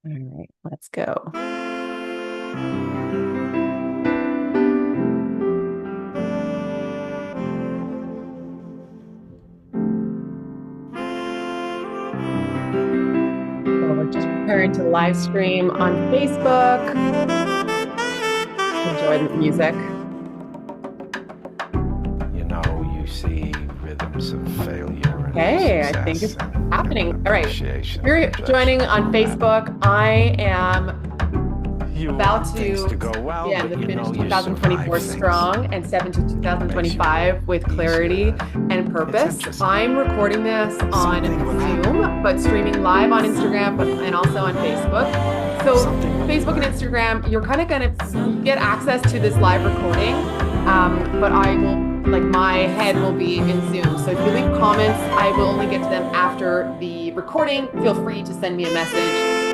All right, let's go. So we're just preparing to live stream on Facebook. Enjoy the music. You see rhythms of failure and Okay, I think success it's happening. and All right. appreciation If of you're joining imperfection on and that Facebook, I am you about want things to to go well, yeah, but to you finish know you survive 2024 things. strong and step into It makes you a 2025 with little easier. clarity and It's purpose. interesting. I'm recording this on Something will Zoom, happen. but streaming live on Instagram, but and also on Facebook. So Something will be Facebook and learned. Instagram, you're kind of gonna get access to this live recording. But I will like my head will be in Zoom. So if you leave comments, I will only get to them after the recording. Feel free to send me a message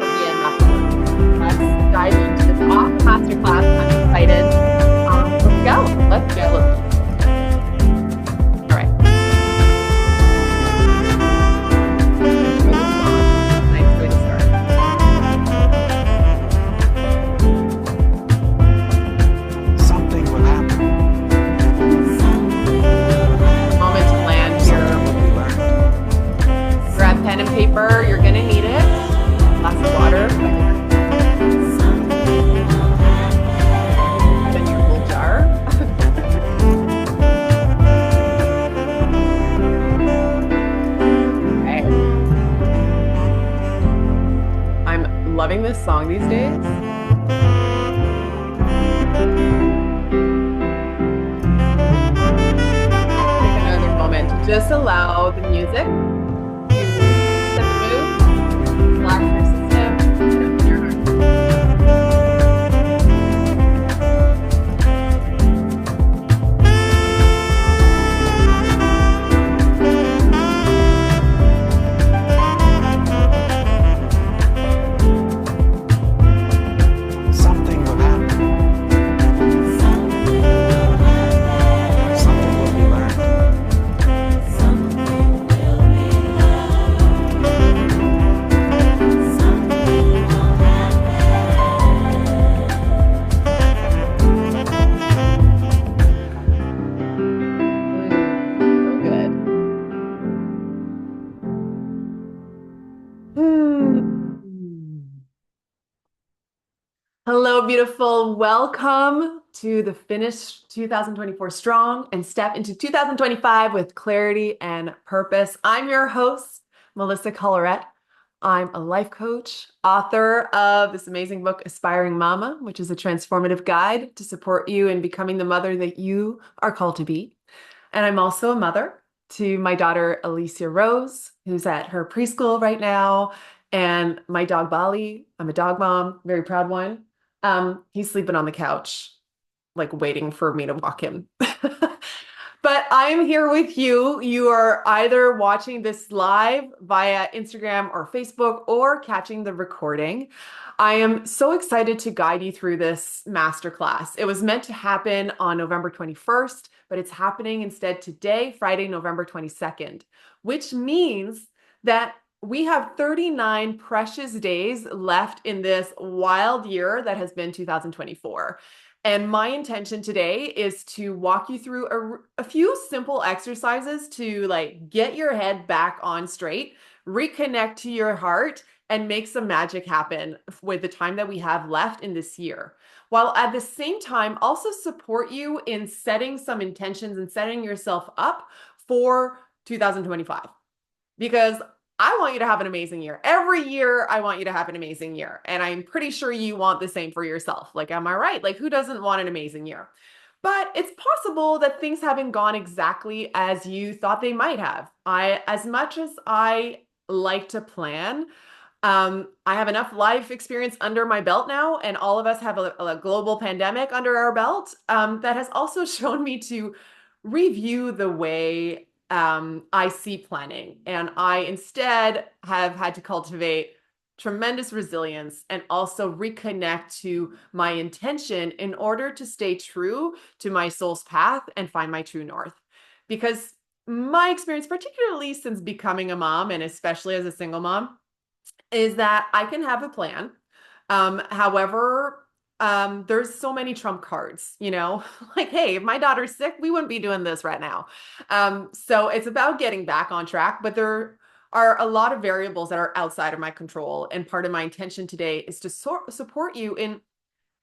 or DM afterwards. Let's dive into this awesome masterclass. I'm excited. Let's go. Let's go. All right. Enjoy the song. Nice way to start. Something will happen. Moment to land Something will here. be learned. Grab pen and paper. You're gonna need it. Glass of water. Then your little jar. Okay. I'm loving this song these days. Take another moment to just allow the music to set the mood, relax your system, and open your heart. Something will happen. Something will be learned. So good. Mm. Hello, beautiful. Welcome to the finish 2024 strong and step into 2025 with clarity and purpose. I'm your host, Melissa Collarette. I'm a life coach, author of this amazing book, Aspiring Mama, which is a transformative guide to support you in becoming the mother that you are called to be. And I'm also a mother to my daughter, Alicia Rose, who's at her preschool right now, and my dog, Bali. I'm a dog mom, very proud one. He's sleeping on the couch, like waiting for me to walk him. But I'm here with you. You are either watching this live via Instagram or Facebook or catching the recording. I am so excited to guide you through this masterclass. It was meant to happen on November 21st, but it's happening instead today, Friday, November 22nd, which means that we have 39 precious days left in this wild year that has been 2024. And my intention today is to walk you through a few simple exercises to like get your head back on straight, reconnect to your heart, and make some magic happen with the time that we have left in this year. While at the same time, also support you in setting some intentions and setting yourself up for 2025. Because I want you to have an amazing year. Every year, I want you to have an amazing year. And I'm pretty sure you want the same for yourself. Like, am I right? Like, who doesn't want an amazing year? But it's possible that things haven't gone exactly as you thought they might have. As much as I like to plan, I have enough life experience under my belt now, and all of us have a global pandemic under our belt that has also shown me to review the way I see planning. And I instead have had to cultivate tremendous resilience and also reconnect to my intention in order to stay true to my soul's path and find my true north. Because my experience, particularly since becoming a mom and especially as a single mom, is that I can have a plan. However, there's so many trump cards, like, hey, if my daughter's sick, we wouldn't be doing this right now. So it's about getting back on track, but there are a lot of variables that are outside of my control. And part of my intention today is to support you in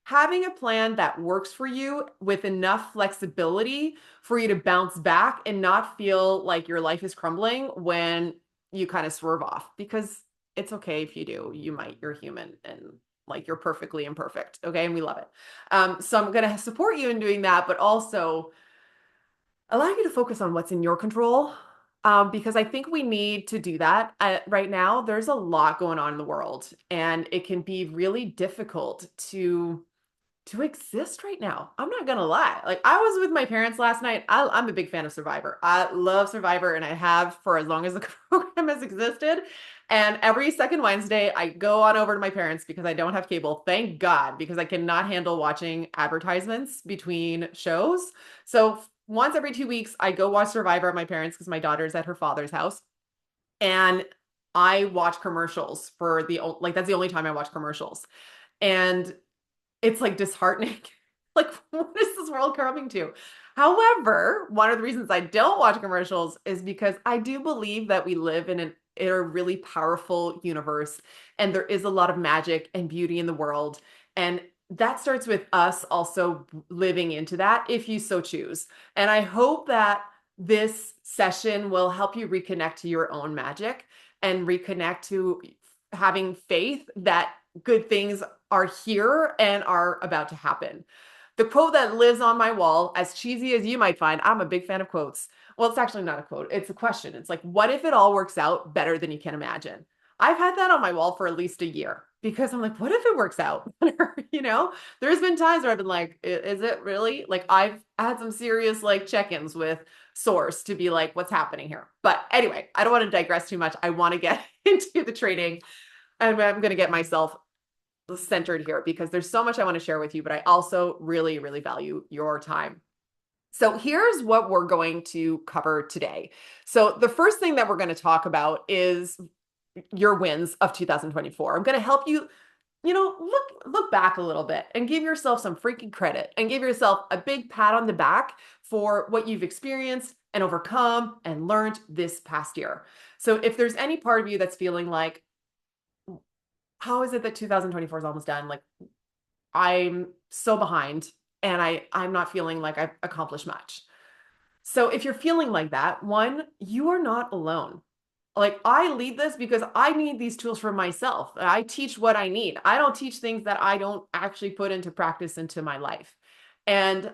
having a plan that works for you with enough flexibility for you to bounce back and not feel like your life is crumbling when you kind of swerve off, because it's okay if you do. You might, you're human, and like, you're perfectly imperfect. Okay. And we love it. So I'm going to support you in doing that, but also allow you to focus on what's in your control. Because I think we need to do that. Right now, there's a lot going on in the world, and it can be really difficult to exist right now. I'm not gonna lie. Like, I was with my parents last night. I'm a big fan of Survivor. I love Survivor, and I have for as long as the program has existed. And every second Wednesday, I go on over to my parents because I don't have cable. Thank God, because I cannot handle watching advertisements between shows. So once every 2 weeks, I go watch Survivor at my parents because my daughter's at her father's house. And I watch commercials for like, that's the only time I watch commercials. And it's like disheartening. Like, what is this world coming to? However, one of the reasons I don't watch commercials is because I do believe that we live in a really powerful universe, and there is a lot of magic and beauty in the world. And that starts with us also living into that if you so choose. And I hope that this session will help you reconnect to your own magic and reconnect to having faith that good things are here and are about to happen. The quote that lives on my wall, as cheesy as you might find, I'm a big fan of quotes. Well, it's actually not a quote, it's a question. It's like, what if it all works out better than you can imagine? I've had that on my wall for at least a year because I'm like, what if it works out better? There's been times where I've been like, is it really? Like, I've had some serious like check-ins with source to be like, what's happening here? But anyway, I don't want to digress too much. I want to get into the training, and I'm going to get myself centered here because there's so much I want to share with you, but I also really, really value your time. So here's what we're going to cover today. So the first thing that we're going to talk about is your wins of 2024. I'm going to help you, look back a little bit and give yourself some freaking credit and give yourself a big pat on the back for what you've experienced and overcome and learned this past year. So if there's any part of you that's feeling like, how is it that 2024 is almost done? Like, I'm so behind, and I'm not feeling like I've accomplished much. So if you're feeling like that, one, you are not alone. Like, I lead this because I need these tools for myself. I teach what I need. I don't teach things that I don't actually put into practice into my life. And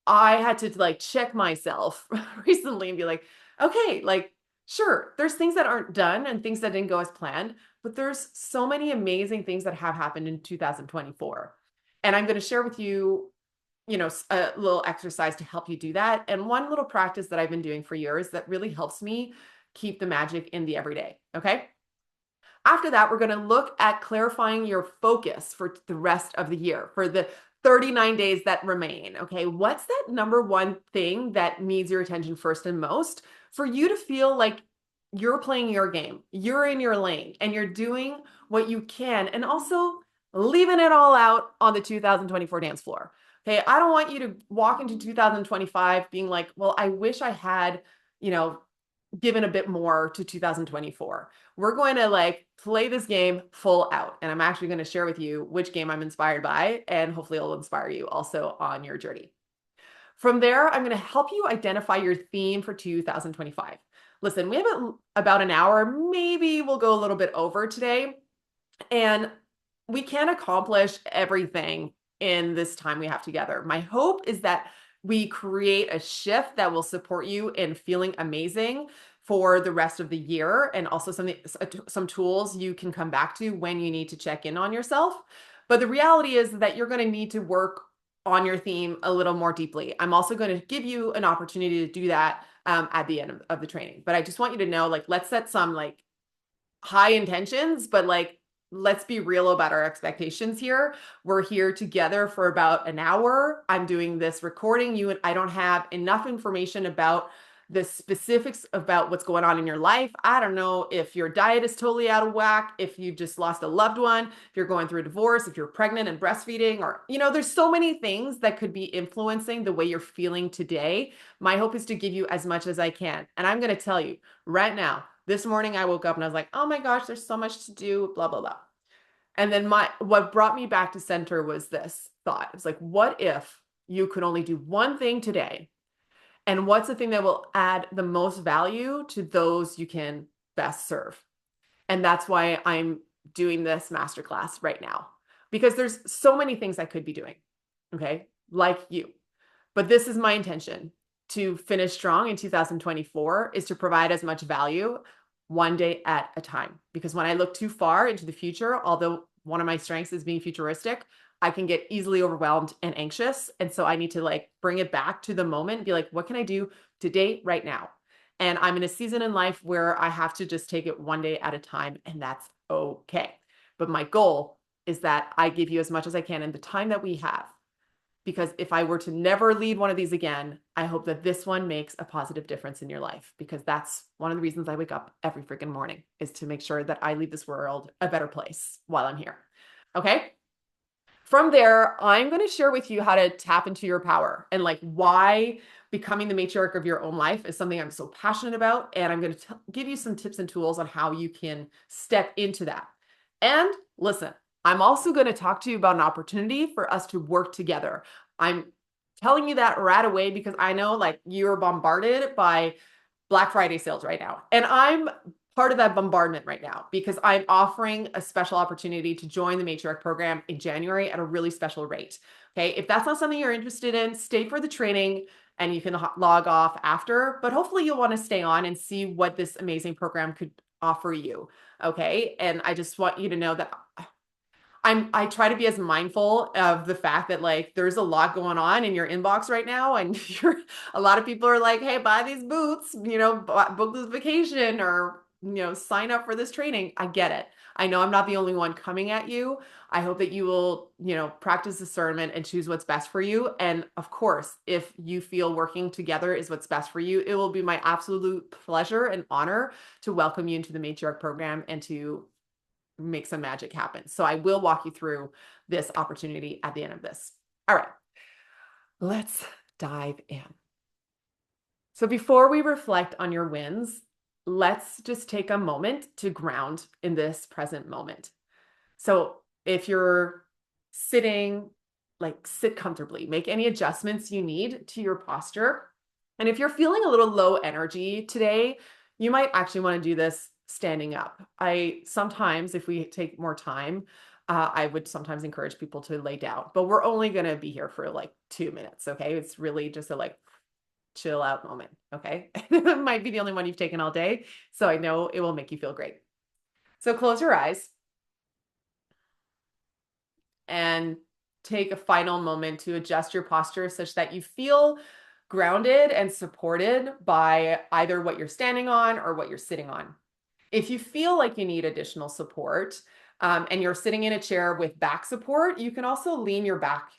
I had to like check myself recently and be like, okay, like, sure, there's things that aren't done and things that didn't go as planned, but there's so many amazing things that have happened in 2024. And I'm going to share with you, a little exercise to help you do that. And one little practice that I've been doing for years that really helps me keep the magic in the everyday. Okay. After that, we're going to look at clarifying your focus for the rest of the year, for the 39 days that remain. Okay, what's that number one thing that needs your attention first and most for you to feel like you're playing your game, you're in your lane, and you're doing what you can, and also leaving it all out on the 2024 dance floor. Okay, I don't want you to walk into 2025 being like, well, I wish I had, you know, given a bit more to 2024. We're going to like play this game full out. And I'm actually going to share with you which game I'm inspired by, and hopefully it'll inspire you also on your journey. From there, I'm going to help you identify your theme for 2025. Listen, we have about an hour. Maybe we'll go a little bit over today. And we can't accomplish everything in this time we have together. My hope is that we create a shift that will support you in feeling amazing for the rest of the year, and also some tools you can come back to when you need to check in on yourself. But the reality is that you're going to need to work on your theme a little more deeply. I'm also going to give you an opportunity to do that at the end of the training. But I just want you to know, like, let's set some like high intentions, but like, let's be real about our expectations here. We're here together for about an hour. I'm doing this recording. I don't have enough information about the specifics about what's going on in your life. I don't know if your diet is totally out of whack, if you've just lost a loved one, if you're going through a divorce, if you're pregnant and breastfeeding, or, there's so many things that could be influencing the way you're feeling today. My hope is to give you as much as I can. And I'm going to tell you right now, this morning I woke up and I was like, oh my gosh, there's so much to do, blah, blah, blah. And then what brought me back to center was this thought. It's like, what if you could only do one thing today? And what's the thing that will add the most value to those you can best serve? And that's why I'm doing this masterclass right now, because there's so many things I could be doing, okay, like you. But this is my intention to finish strong in 2024 is to provide as much value one day at a time. Because when I look too far into the future, although one of my strengths is being futuristic, I can get easily overwhelmed and anxious. And so I need to like bring it back to the moment and be like, what can I do today, right now? And I'm in a season in life where I have to just take it one day at a time, and that's okay. But my goal is that I give you as much as I can in the time that we have. Because if I were to never lead one of these again, I hope that this one makes a positive difference in your life, because that's one of the reasons I wake up every freaking morning, is to make sure that I leave this world a better place while I'm here. Okay. From there, I'm going to share with you how to tap into your power and like why becoming the matriarch of your own life is something I'm so passionate about. And I'm going to give you some tips and tools on how you can step into that. And listen, I'm also going to talk to you about an opportunity for us to work together. I'm telling you that right away because I know like you're bombarded by Black Friday sales right now. And I'm part of that bombardment right now because I'm offering a special opportunity to join the Matriarch program in January at a really special rate. Okay. If that's not something you're interested in, stay for the training and you can log off after, but hopefully you'll want to stay on and see what this amazing program could offer you. Okay. And I just want you to know that I try to be as mindful of the fact that like there's a lot going on in your inbox right now, and a lot of people are like, hey, buy these boots, book this vacation, or sign up for this training. I get it. I know I'm not the only one coming at you. I hope that you will, practice discernment and choose what's best for you. And of course, if you feel working together is what's best for you, it will be my absolute pleasure and honor to welcome you into the Matriarch program and to make some magic happen. So I will walk you through this opportunity at the end of this. All right, let's dive in. So before we reflect on your wins, let's just take a moment to ground in this present moment. So if you're sitting, like sit comfortably, make any adjustments you need to your posture. And if you're feeling a little low energy today, you might actually want to do this standing up. I sometimes, if we take more time, I would sometimes encourage people to lay down, but we're only going to be here for like 2 minutes. Okay. It's really just a like chill out moment. Okay. It might be the only one you've taken all day. So I know it will make you feel great. So close your eyes and take a final moment to adjust your posture such that you feel grounded and supported by either what you're standing on or what you're sitting on. If you feel like you need additional support and you're sitting in a chair with back support, you can also lean your back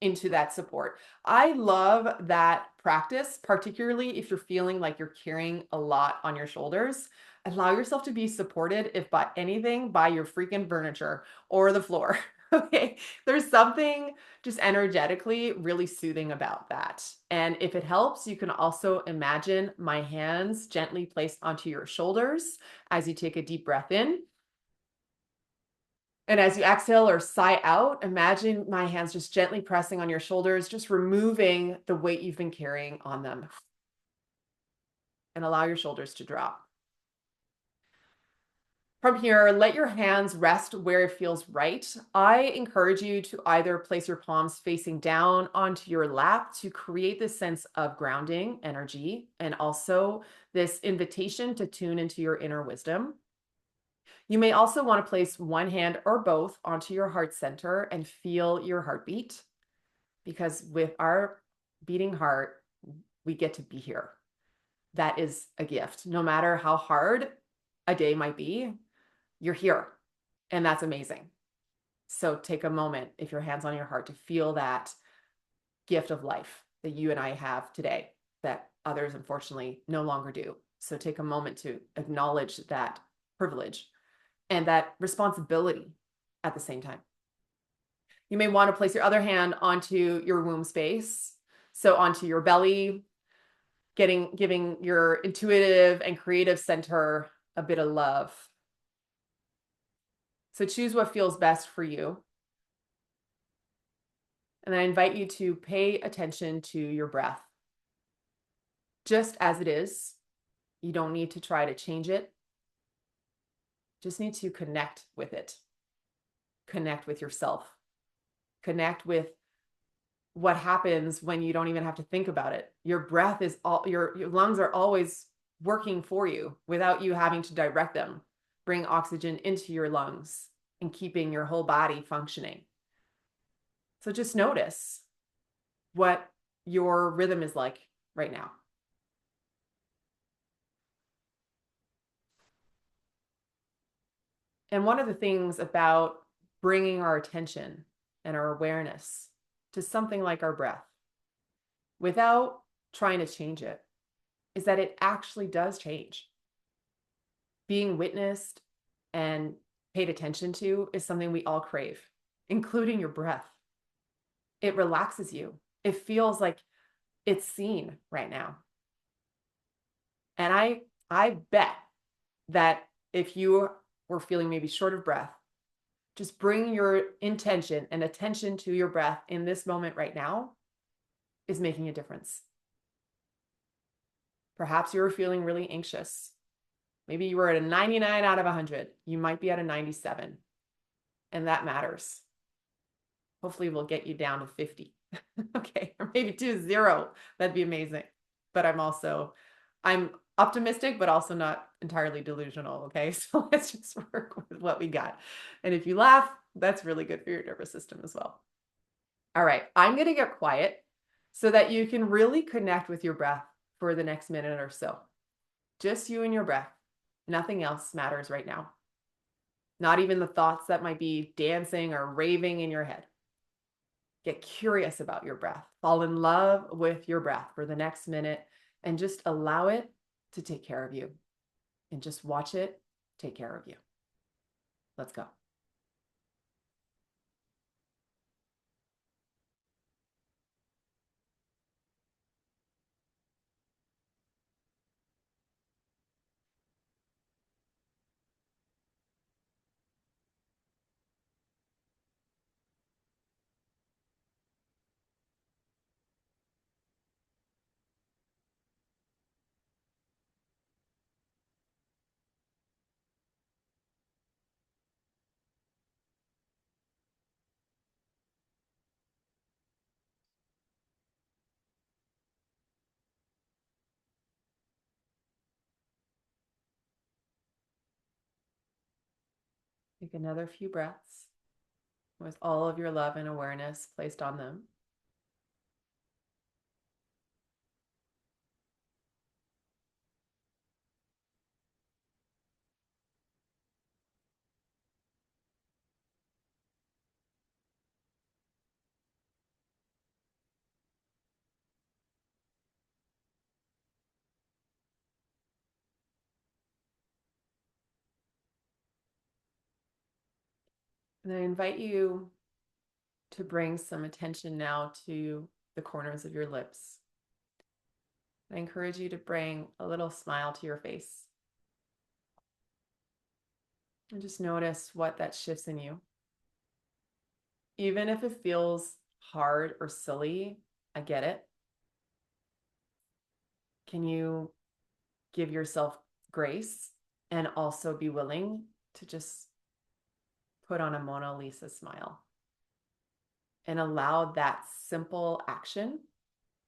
into that support. I love that practice, particularly if you're feeling like you're carrying a lot on your shoulders. Allow yourself to be supported, if by anything, by your freaking furniture or the floor. Okay, there's something just energetically really soothing about that. And if it helps, you can also imagine my hands gently placed onto your shoulders as you take a deep breath in. And as you exhale or sigh out, imagine my hands just gently pressing on your shoulders, just removing the weight you've been carrying on them. And allow your shoulders to drop. From here, let your hands rest where it feels right. I encourage you to either place your palms facing down onto your lap to create this sense of grounding energy and also this invitation to tune into your inner wisdom. You may also want to place one hand or both onto your heart center and feel your heartbeat, because with our beating heart, we get to be here. That is a gift. No matter how hard a day might be, you're here, and that's amazing. So take a moment, if your hand's on your heart, to feel that gift of life that you and I have today, that others unfortunately no longer do. So take a moment to acknowledge that privilege and that responsibility at the same time. You may want to place your other hand onto your womb space, so onto your belly, giving your intuitive and creative center a bit of love. So choose what feels best for you. And I invite you to pay attention to your breath. Just as it is, you don't need to try to change it. Just need to connect with it. Connect with yourself. Connect with what happens when you don't even have to think about it. Your breath is all, your lungs are always working for you without you having to direct them. Bring oxygen into your lungs and keeping your whole body functioning. So just notice what your rhythm is like right now. And one of the things about bringing our attention and our awareness to something like our breath without trying to change it is that it actually does change. Being witnessed and paid attention to is something we all crave, including your breath. It relaxes you. It feels like it's seen right now. And I bet that if you were feeling maybe short of breath, just bring your intention and attention to your breath in this moment right now is making a difference. Perhaps you were feeling really anxious. Maybe you were at a 99 out of 100. You might be at a 97, and that matters. Hopefully we'll get you down to 50. Okay, or maybe to 0. That'd be amazing. But I'm optimistic, but also not entirely delusional. Okay, so let's just work with what we got. And if you laugh, that's really good for your nervous system as well. All right, I'm going to get quiet so that you can really connect with your breath for the next minute or so. Just you and your breath. Nothing else matters right now. Not even the thoughts that might be dancing or raving in your head. Get curious about your breath. Fall in love with your breath for the next minute and just allow it to take care of you. And just watch it take care of you. Let's go. Take another few breaths with all of your love and awareness placed on them. And I invite you to bring some attention now to the corners of your lips. I encourage you to bring a little smile to your face. And just notice what that shifts in you. Even if it feels hard or silly, I get it. Can you give yourself grace and also be willing to just put on a Mona Lisa smile and allow that simple action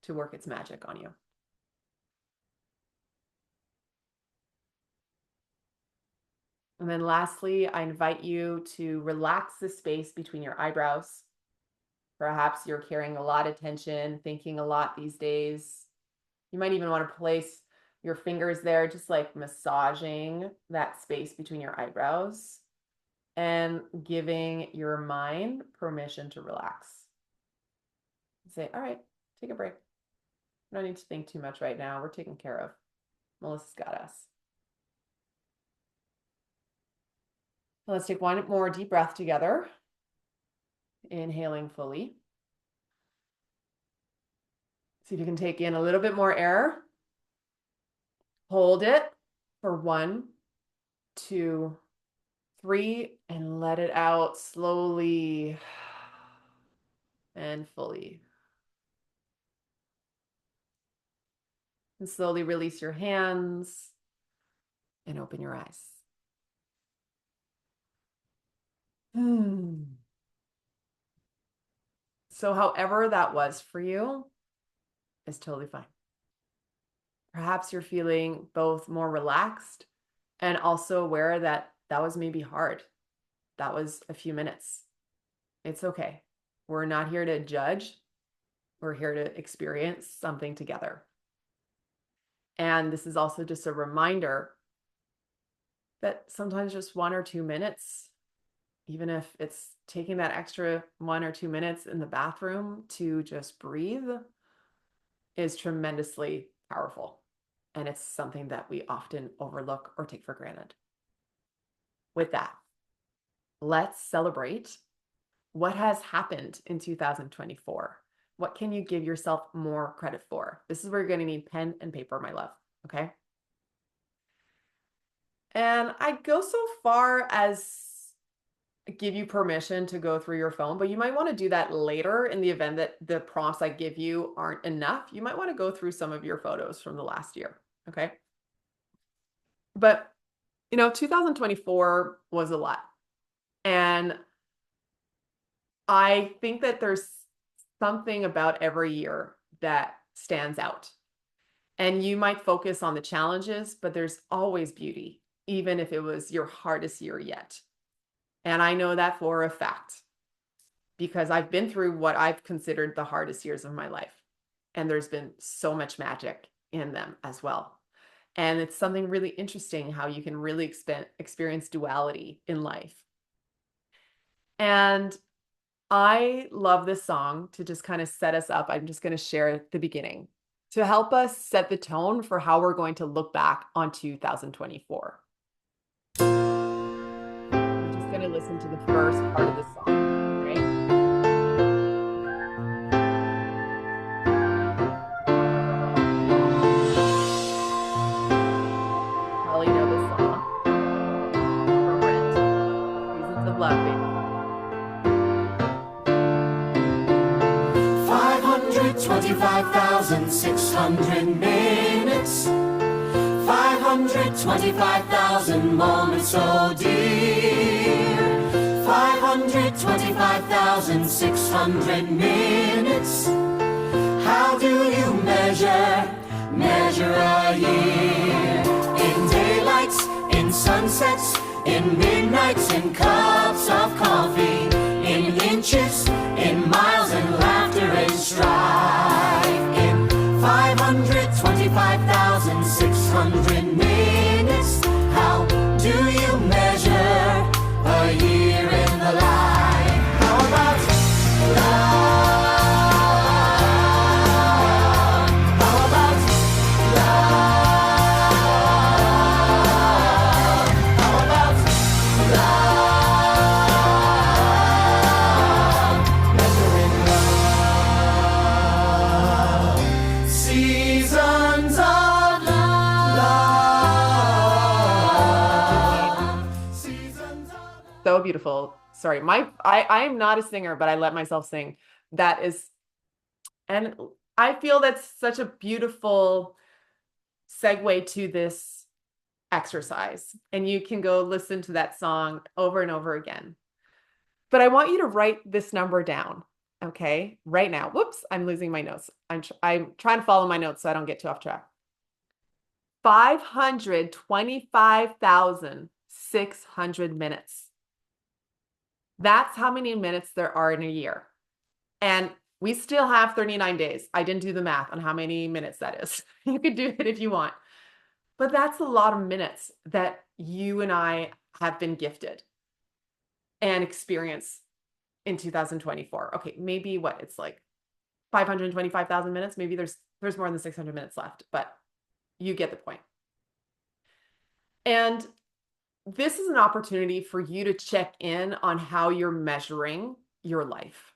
to work its magic on you? And then lastly, I invite you to relax the space between your eyebrows. Perhaps you're carrying a lot of tension, thinking a lot these days. You might even want to place your fingers there, just like massaging that space between your eyebrows and giving your mind permission to relax. Say, all right, take a break. We don't need to think too much right now. We're taken care of. Melissa's got us. Let's take one more deep breath together. Inhaling fully. See if you can take in a little bit more air. Hold it for 1, 2, 3, and let it out slowly and fully. And slowly release your hands and open your eyes. So however that was for you is totally fine. Perhaps you're feeling both more relaxed and also aware that that was maybe hard. That was a few minutes. It's okay. We're not here to judge. We're here to experience something together. And this is also just a reminder that sometimes just 1 or 2 minutes, even if it's taking that extra 1 or 2 minutes in the bathroom to just breathe, is tremendously powerful. And it's something that we often overlook or take for granted. With that, let's celebrate what has happened in 2024. What can you give yourself more credit for? This is where you're going to need pen and paper, my love. Okay. And I go so far as give you permission to go through your phone, but you might want to do that later in the event that the prompts I give you aren't enough. You might want to go through some of your photos from the last year. Okay. But, 2024 was a lot. And I think that there's something about every year that stands out. And you might focus on the challenges, but there's always beauty, even if it was your hardest year yet. And I know that for a fact because I've been through what I've considered the hardest years of my life. And there's been so much magic in them as well. And it's something really interesting how you can really experience duality in life. And I love this song to just kind of set us up. I'm just going to share at the beginning to help us set the tone for how we're going to look back on 2024. We're just going to listen to the first part of the song, right? Probably know this song from Rent, Seasons of Love, baby. 525,600 minutes, 525,000 moments, oh dear. 525,600 minutes. How do you measure a year? In daylights, in sunsets, in midnights, in cups of coffee, in inches, in miles, and laughter and strife. In 525,600 minutes, how do you measure a year in the life? How about love? How about love? How about love? Measuring love. Seasons of love. Seasons of love. So beautiful. Sorry, I am not a singer, but I let myself sing. That is, and I feel that's such a beautiful segue to this exercise. And you can go listen to that song over and over again. But I want you to write this number down, okay? Right now. Whoops, I'm losing my notes. I'm trying to follow my notes so I don't get too off track. 525,600 minutes. That's how many minutes there are in a year. And we still have 39 days. I didn't do the math on how many minutes that is. You could do it if you want. But that's a lot of minutes that you and I have been gifted and experience in 2024. Okay, maybe what? It's like 525,000 minutes. Maybe there's There's more than 600 minutes left, but you get the point. And this is an opportunity for you to check in on how you're measuring your life.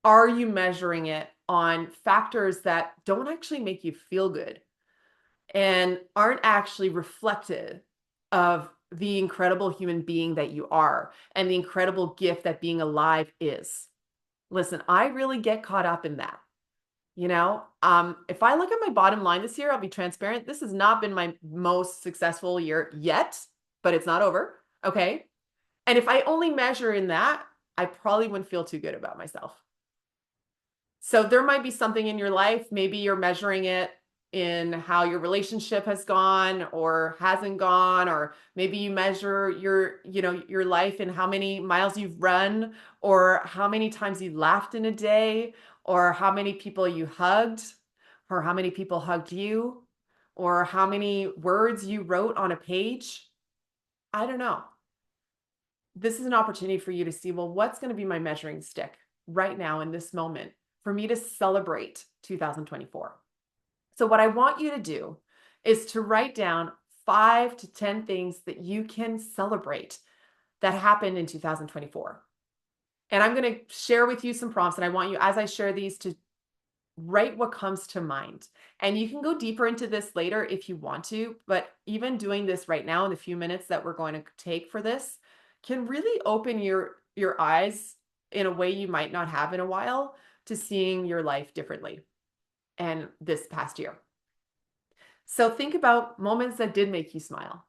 Are you measuring it on factors that don't actually make you feel good and aren't actually reflective of the incredible human being that you are and the incredible gift that being alive is? Listen, I really get caught up in that. If I look at my bottom line this year, I'll be transparent. This has not been my most successful year yet, but it's not over. Okay. And if I only measure in that, I probably wouldn't feel too good about myself. So there might be something in your life. Maybe you're measuring it in how your relationship has gone or hasn't gone, or maybe you measure your life in how many miles you've run, or how many times you laughed in a day, or how many people you hugged, or how many people hugged you, or how many words you wrote on a page. I don't know. This is an opportunity for you to see, well, what's going to be my measuring stick right now in this moment for me to celebrate 2024? So what I want you to do is to write down 5 to 10 things that you can celebrate that happened in 2024. And I'm going to share with you some prompts, and I want you, as I share these, to write what comes to mind. And you can go deeper into this later if you want to, but even doing this right now in the few minutes that we're going to take for this can really open your eyes in a way you might not have in a while to seeing your life differently and this past year. So think about moments that did make you smile.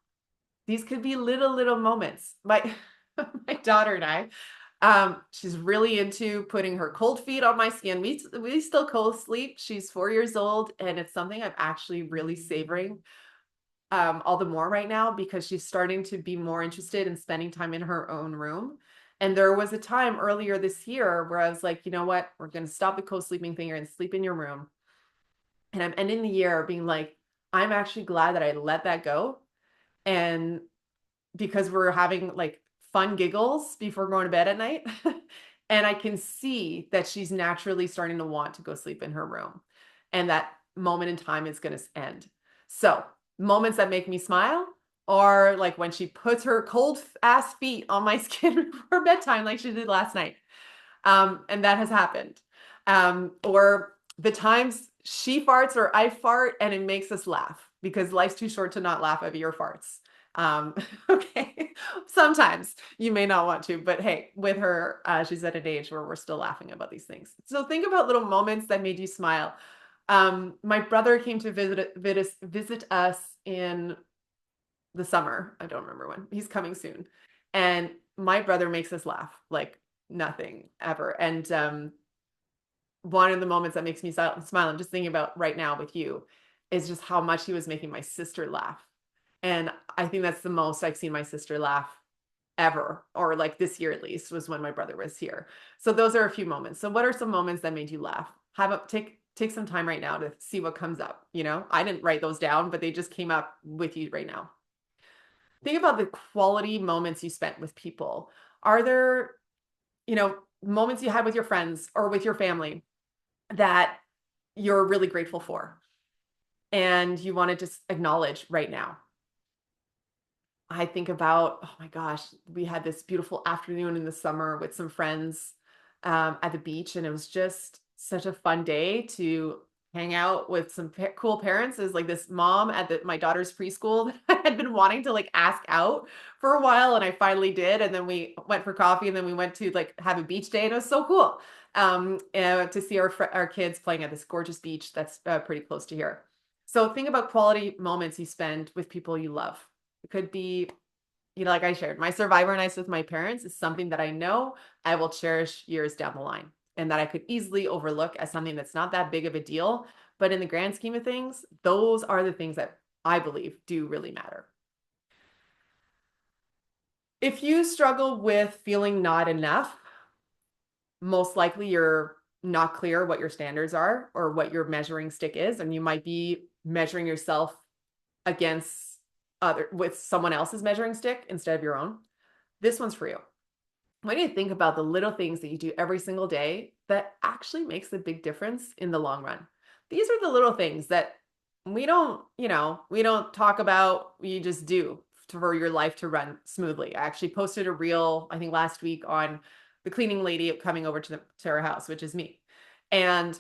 These could be little moments. My daughter and I, she's really into putting her cold feet on my skin. We still co-sleep. She's 4 years old, and it's something I'm actually really savoring all the more right now because she's starting to be more interested in spending time in her own room. And there was a time earlier this year where I was like, you know what? We're going to stop the co-sleeping thing. You're going to sleep in your room. And I'm ending the year being like, I'm actually glad that I let that go. And because we're having like fun giggles before going to bed at night. And I can see that she's naturally starting to want to go sleep in her room. And that moment in time is going to end. So moments that make me smile are like when she puts her cold ass feet on my skin before bedtime, like she did last night. And that has happened. Or the times she farts or I fart and it makes us laugh because life's too short to not laugh at your farts. Okay. Sometimes you may not want to, but hey, with her, she's at an age where we're still laughing about these things. So think about little moments that made you smile. My brother came to visit us in the summer. I don't remember when. He's coming soon. And my brother makes us laugh like nothing ever. And one of the moments that makes me smile, I'm just thinking about right now with you, is just how much he was making my sister laugh. And I think that's the most I've seen my sister laugh ever, or like this year at least, was when my brother was here. So those are a few moments. So what are some moments that made you laugh? Take some time right now to see what comes up. I didn't write those down, but they just came up with you right now. Think about the quality moments you spent with people. Are there, moments you had with your friends or with your family that you're really grateful for and you want to just acknowledge right now? I think about, oh my gosh, we had this beautiful afternoon in the summer with some friends at the beach, and it was just such a fun day to hang out with some cool parents. There's like this mom at my daughter's preschool that I had been wanting to like ask out for a while, and I finally did. And then we went for coffee, and then we went to like have a beach day, and it was so cool to see our kids playing at this gorgeous beach that's pretty close to here. So think about quality moments you spend with people you love. It could be, like I shared, my survivor nights with my parents is something that I know I will cherish years down the line and that I could easily overlook as something that's not that big of a deal. But in the grand scheme of things, those are the things that I believe do really matter. If you struggle with feeling not enough, most likely you're not clear what your standards are or what your measuring stick is. And you might be measuring yourself against with someone else's measuring stick instead of your own. This one's for you. When you think about the little things that you do every single day that actually makes a big difference in the long run, these are the little things that we don't talk about, you just do for your life to run smoothly. I actually posted a reel, I think last week, on the cleaning lady coming over to our house, which is me. And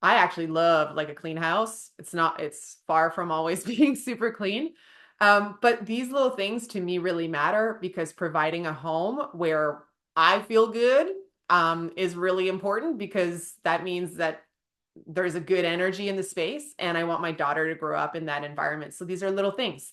I actually love like a clean house. It's far from always being super clean. But these little things to me really matter because providing a home where I feel good, is really important because that means that there's a good energy in the space and I want my daughter to grow up in that environment. So these are little things.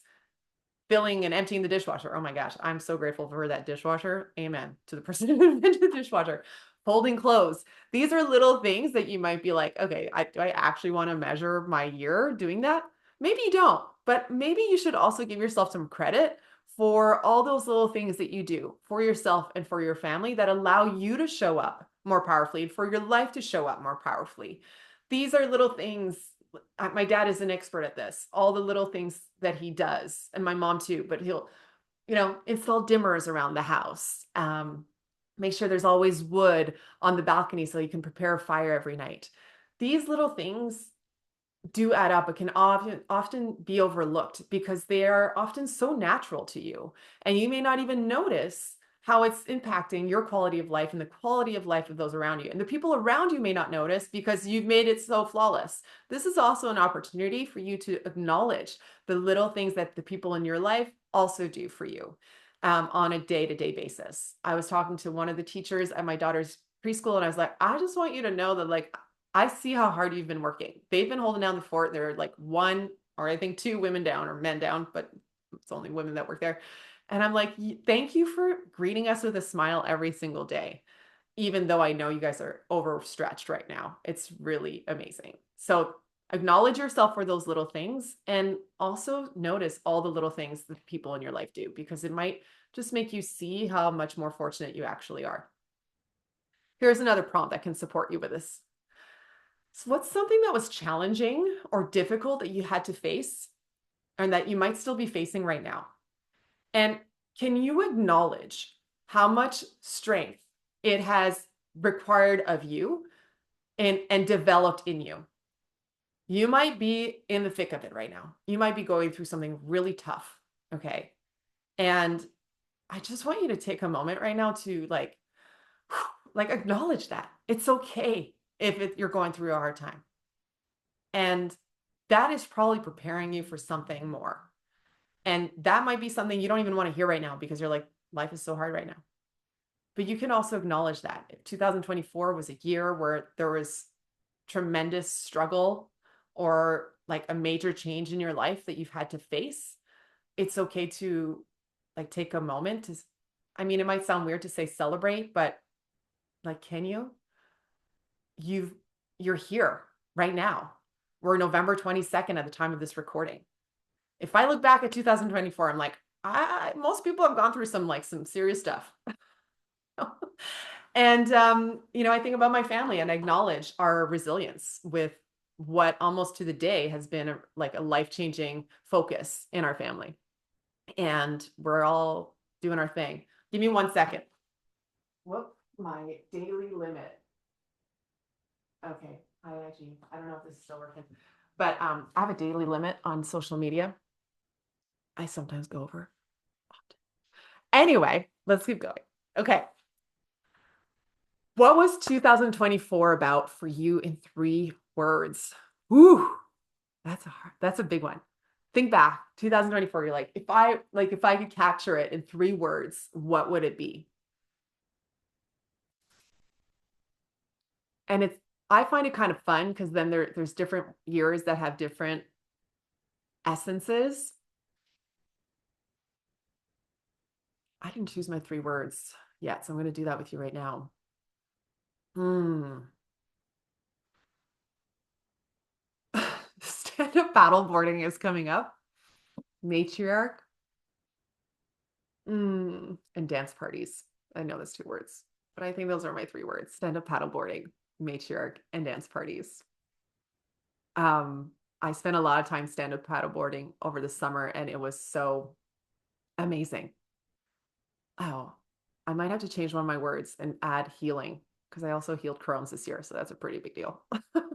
Filling and emptying the dishwasher. Oh my gosh, I'm so grateful for that dishwasher. Amen to the person who invented the dishwasher. Folding clothes. These are little things that you might be like, okay, do I actually want to measure my year doing that? Maybe you don't, but maybe you should also give yourself some credit for all those little things that you do for yourself and for your family that allow you to show up more powerfully, for your life to show up more powerfully. These are little things. My dad is an expert at this, all the little things that he does, and my mom too, but he'll, install dimmers around the house. Make sure there's always wood on the balcony so you can prepare a fire every night. These little things do add up, but can often be overlooked because they are often so natural to you. And you may not even notice how it's impacting your quality of life and the quality of life of those around you. And the people around you may not notice because you've made it so flawless. This is also an opportunity for you to acknowledge the little things that the people in your life also do for you, on a day-to-day basis. I was talking to one of the teachers at my daughter's preschool, and I was like, I just want you to know that, like, I see how hard you've been working. They've been holding down the fort. There are like one, or I think two women down or men down, but it's only women that work there. And I'm like, thank you for greeting us with a smile every single day, even though I know you guys are overstretched right now. It's really amazing. So acknowledge yourself for those little things and also notice all the little things that people in your life do, because it might just make you see how much more fortunate you actually are. Here's another prompt that can support you with this. So what's something that was challenging or difficult that you had to face and that you might still be facing right now? And can you acknowledge how much strength it has required of you and developed in you? You might be in the thick of it right now. You might be going through something really tough. Okay. And I just want you to take a moment right now to like acknowledge that it's okay if you're going through a hard time. And that is probably preparing you for something more. And that might be something you don't even want to hear right now because you're like, life is so hard right now. But you can also acknowledge that if 2024 was a year where there was tremendous struggle or like a major change in your life that you've had to face, it's okay to like take a moment to, I mean, it might sound weird to say celebrate, but like, can you? You're here right now. We're November 22nd at the time of this recording. If I look back at 2024, I'm like, most people have gone through some serious stuff. And, I think about my family and acknowledge our resilience with what almost to the day has been a life-changing focus in our family. And we're all doing our thing. Give me 1 second. Whoop, my daily limit. Okay, I don't know if this is still working, but I have a daily limit on social media. I sometimes go over. Anyway, let's keep going. Okay. What was 2024 about for you in 3 words? Ooh, that's a big one. Think back, 2024, you're like, if I could capture it in 3 words, what would it be? And I find it kind of fun because then there's different years that have different essences. I didn't choose my 3 words yet, so I'm going to do that with you right now. Stand-up paddleboarding is coming up. Matriarch. And dance parties. I know those 2 words, but I think those are my 3 words. Stand-up paddleboarding, matriarch, and dance parties. I spent a lot of time stand-up paddleboarding over the summer, and it was so amazing. Oh, I might have to change one of my words and add healing because I also healed Crohn's this year, so that's a pretty big deal.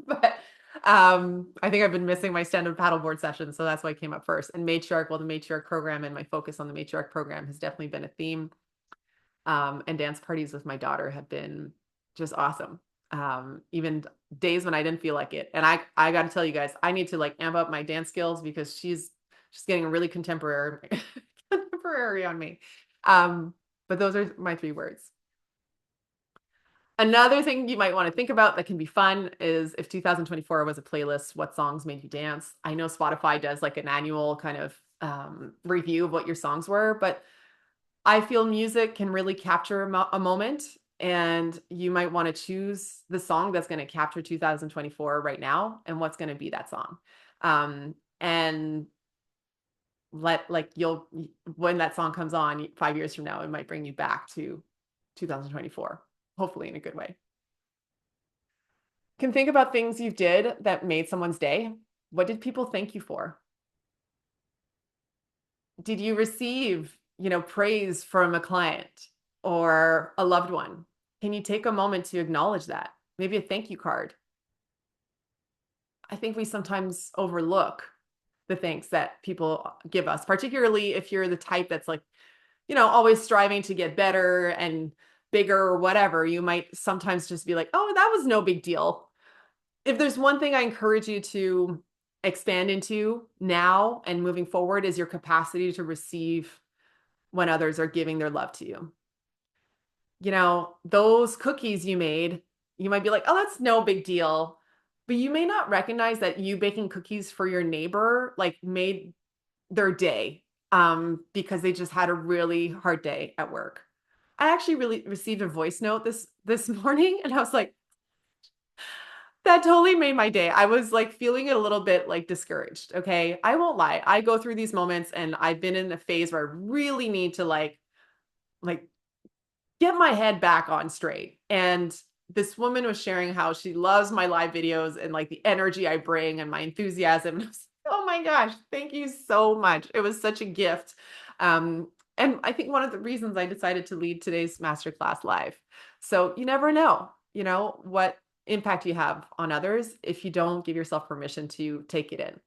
But I think I've been missing my stand-up paddleboard session, so that's why I came up first. And matriarch, well, the matriarch program and my focus on the matriarch program has definitely been a theme. And dance parties with my daughter have been just awesome. Even days when I didn't feel like it. And I got to tell you guys, I need to like amp up my dance skills because she's getting really contemporary contemporary on me. But those are my three words. Another thing you might want to think about that can be fun is if 2024 was a playlist, what songs made you dance? I know Spotify does like an annual kind of review of what your songs were, but I feel music can really capture a moment, and you might want to choose the song that's going to capture 2024 right now and what's going to be that song. And let like you'll when that song comes on 5 years from now, it might bring you back to 2024, hopefully in a good way. Can think about things you did that made someone's day. What did people thank you for? Did you receive, praise from a client or a loved one? Can you take a moment to acknowledge that? Maybe a thank you card. I think we sometimes overlook the thanks that people give us, particularly if you're the type that's like, always striving to get better and bigger or whatever. You might sometimes just be like, oh, that was no big deal. If there's one thing I encourage you to expand into now and moving forward is your capacity to receive when others are giving their love to you. Those cookies you made, you might be like, oh, that's no big deal. But you may not recognize that you baking cookies for your neighbor like made their day because they just had a really hard day at work. I actually really received a voice note this morning, and I was like, that totally made my day. I was like feeling a little bit like discouraged. Okay. I won't lie. I go through these moments and I've been in a phase where I really need to like get my head back on straight. And this woman was sharing how she loves my live videos and like the energy I bring and my enthusiasm. And I was like, oh my gosh, thank you so much. It was such a gift. And I think one of the reasons I decided to lead today's masterclass live. So you never know, what impact you have on others if you don't give yourself permission to take it in.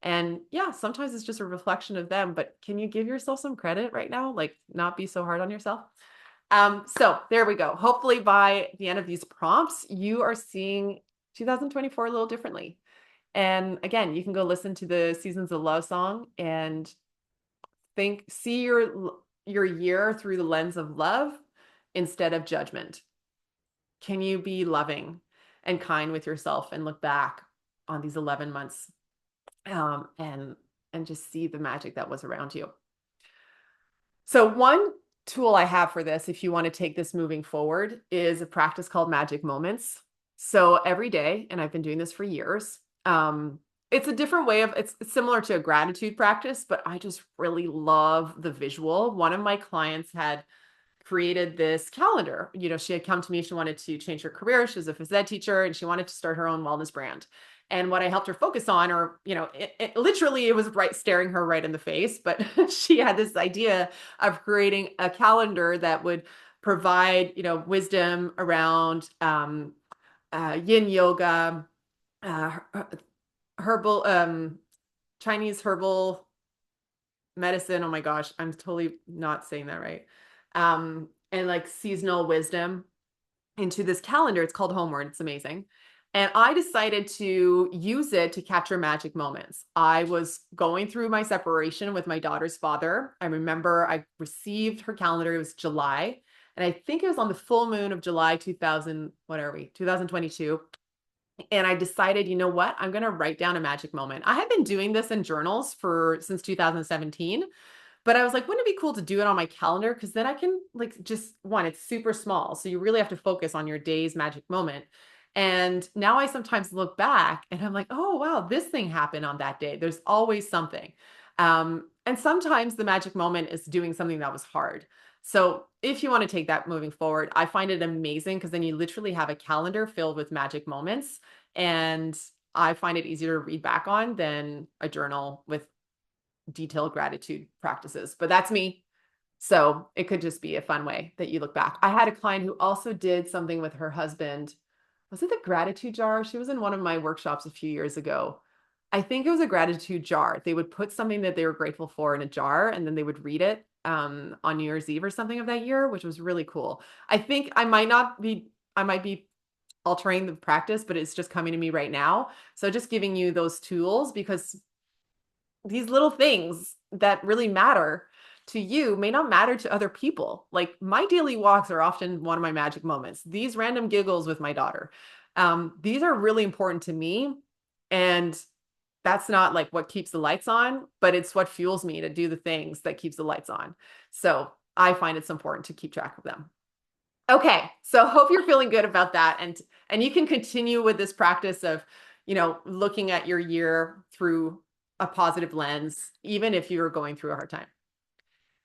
And yeah, sometimes it's just a reflection of them, but can you give yourself some credit right now? Like not be so hard on yourself. So there we go. Hopefully by the end of these prompts, you are seeing 2024 a little differently. And again, you can go listen to the Seasons of Love song and see your year through the lens of love instead of judgment. Can you be loving and kind with yourself and look back on these 11 months and just see the magic that was around you? So one tool I have for this, if you want to take this moving forward, is a practice called magic moments. So every day, and I've been doing this for years, it's a different way it's similar to a gratitude practice, but I just really love the visual. One of my clients had created this calendar. She had come to me, she wanted to change her career. She was a phys ed teacher and she wanted to start her own wellness brand. And what I helped her focus on, or, literally it was right staring her right in the face, but she had this idea of creating a calendar that would provide, wisdom around yin yoga, uh, herbal, Chinese herbal medicine. Oh my gosh, I'm totally not saying that right. And like seasonal wisdom into this calendar. It's called Homeward. It's amazing. And I decided to use it to capture magic moments. I was going through my separation with my daughter's father. I remember I received her calendar. It was July. And I think it was on the full moon of July 2000, what are we? 2022. And I decided, you know what? I'm going to write down a magic moment. I had been doing this in journals since 2017. But I was like, wouldn't it be cool to do it on my calendar? Because then I can it's super small. So you really have to focus on your day's magic moment. And now I sometimes look back and I'm like, oh, wow, this thing happened on that day. There's always something. And sometimes the magic moment is doing something that was hard. So if you want to take that moving forward, I find it amazing because then you literally have a calendar filled with magic moments. And I find it easier to read back on than a journal with detailed gratitude practices, but that's me. So it could just be a fun way that you look back. I had a client who also did something with her husband was it the gratitude jar? She was in one of my workshops a few years ago. I think it was a gratitude jar. They would put something that they were grateful for in a jar and then they would read it on New Year's Eve or something of that year, which was really cool. I think I might be altering the practice, but it's just coming to me right now. So just giving you those tools because these little things that really matter to you may not matter to other people. Like my daily walks are often one of my magic moments. These random giggles with my daughter, these are really important to me. And that's not like what keeps the lights on, but it's what fuels me to do the things that keeps the lights on. So I find it's important to keep track of them. Okay, so hope you're feeling good about that, and you can continue with this practice of, looking at your year through a positive lens, even if you're going through a hard time.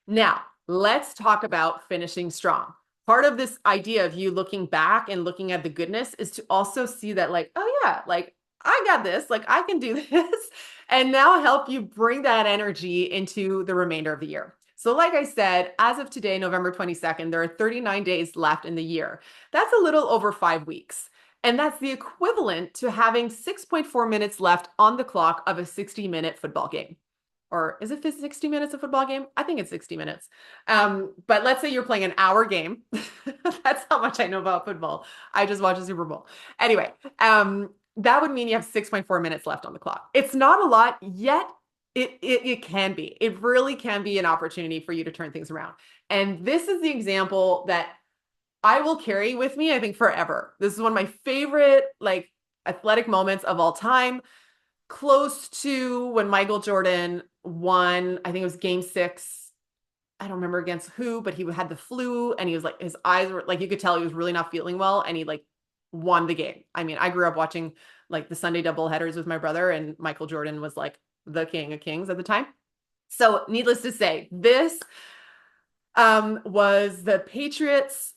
Now, let's talk about finishing strong. Part of this idea of you looking back and looking at the goodness is to also see that, like, oh yeah, like I got this, like I can do this, and now help you bring that energy into the remainder of the year. So, like I said, as of today, November 22nd, there are 39 days left in the year. That's a little over 5 weeks. And that's the equivalent to having 6.4 minutes left on the clock of a 60-minute football game. Or is it 60 minutes a football game? I think it's 60 minutes. But let's say you're playing an hour game. That's how much I know about football. I just watched the Super Bowl. Anyway, that would mean you have 6.4 minutes left on the clock. It's not a lot yet. It can be. It really can be an opportunity for you to turn things around. And this is the example that I will carry with me, I think, forever. This is one of my favorite, like, athletic moments of all time, close to when Michael Jordan won, I think it was game 6. I don't remember against who, but he had the flu and he was like, his eyes were like, you could tell he was really not feeling well, and he like won the game. I mean, I grew up watching like the Sunday doubleheaders with my brother, and Michael Jordan was like the king of kings at the time. So needless to say, this was the Patriots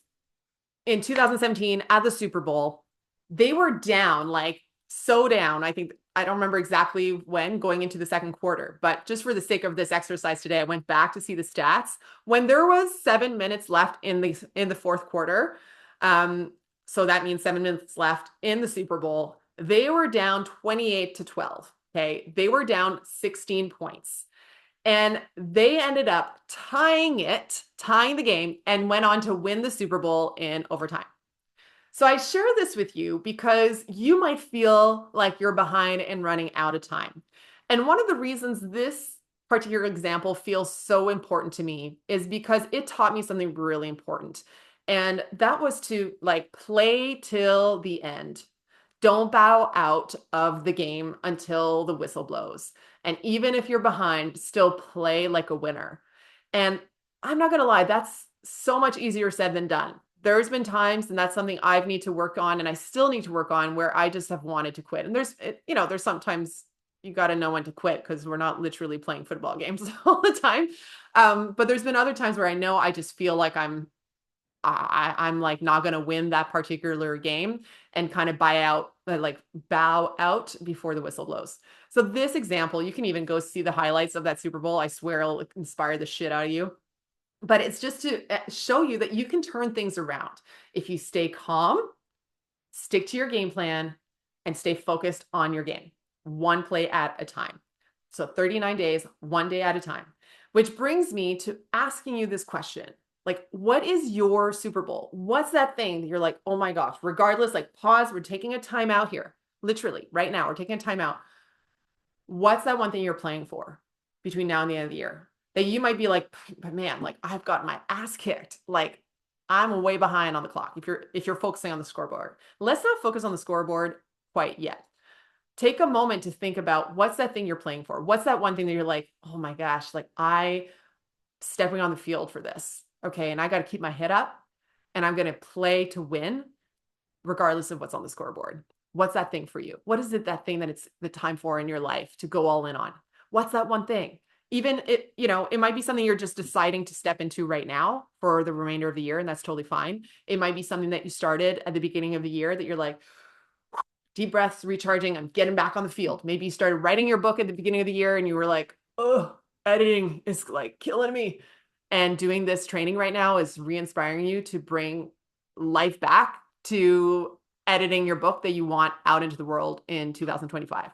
in 2017 at the Super Bowl. They were down, like so down. I don't remember exactly when going into the second quarter, but just for the sake of this exercise today, I went back to see the stats. When there was 7 minutes left in the fourth quarter, so that means 7 minutes left in the Super Bowl, they were down 28-12. Okay, they were down 16 points. And they ended up tying the game, and went on to win the Super Bowl in overtime. So I share this with you because you might feel like you're behind and running out of time. And one of the reasons this particular example feels so important to me is because it taught me something really important. And that was to like play till the end. Don't bow out of the game until the whistle blows. And even if you're behind, still play like a winner. And I'm not going to lie, that's so much easier said than done. There's been times, and that's something I need to work on, and I still need to work on, where I just have wanted to quit. And there's sometimes you got to know when to quit, because we're not literally playing football games all the time. But there's been other times where I know I just feel like I'm like not going to win that particular game, and kind of bow out before the whistle blows. So this example, you can even go see the highlights of that Super Bowl. I swear it'll inspire the shit out of you. But it's just to show you that you can turn things around if you stay calm, stick to your game plan, and stay focused on your game, one play at a time. So 39 days, one day at a time, which brings me to asking you this question. Like, what is your Super Bowl? What's that thing that you're like, oh my gosh, regardless, like pause, we're taking a time out here. Literally right now, we're taking a time out. What's that one thing you're playing for between now and the end of the year that you might be like, but man, like I've got my ass kicked. Like I'm way behind on the clock. If you're focusing on the scoreboard, let's not focus on the scoreboard quite yet. Take a moment to think about what's that thing you're playing for? What's that one thing that you're like, oh my gosh, like I stepping on the field for this. Okay. And I got to keep my head up, and I'm going to play to win regardless of what's on the scoreboard. What's that thing for you? What is it, that thing that it's the time for in your life to go all in on? What's that one thing? Even it might be something you're just deciding to step into right now for the remainder of the year, and that's totally fine. It might be something that you started at the beginning of the year that you're like, deep breaths, recharging, I'm getting back on the field. Maybe you started writing your book at the beginning of the year and you were like, oh, editing is like killing me. And doing this training right now is re-inspiring you to bring life back to editing your book that you want out into the world in 2025.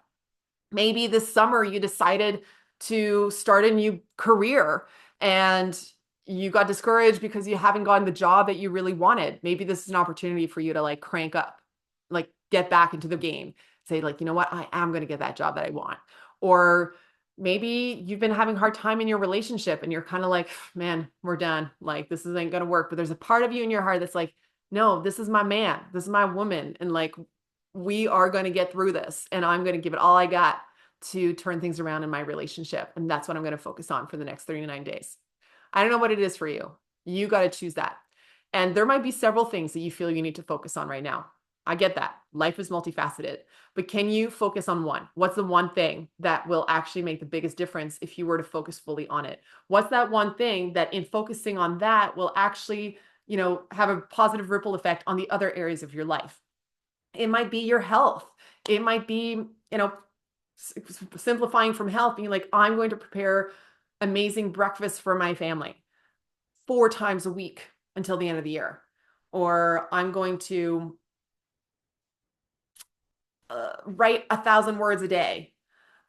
Maybe this summer you decided to start a new career and you got discouraged because you haven't gotten the job that you really wanted. Maybe this is an opportunity for you to like crank up, like get back into the game. Say like, you know what? I am going to get that job that I want. Or maybe you've been having a hard time in your relationship and you're kind of like, man, we're done. Like this isn't going to work. But there's a part of you in your heart that's like, no, this is my man. This is my woman. And like, we are going to get through this and I'm going to give it all I got to turn things around in my relationship. And that's what I'm going to focus on for the next 39 days. I don't know what it is for you. You got to choose that. And there might be several things that you feel you need to focus on right now. I get that. Life is multifaceted, but can you focus on one? What's the one thing that will actually make the biggest difference if you were to focus fully on it? What's that one thing that in focusing on that will actually, have a positive ripple effect on the other areas of your life? It might be your health. It might be, simplifying from health, being like, I'm going to prepare amazing breakfast for my family 4 times a week until the end of the year. Or I'm going to write 1,000 words a day.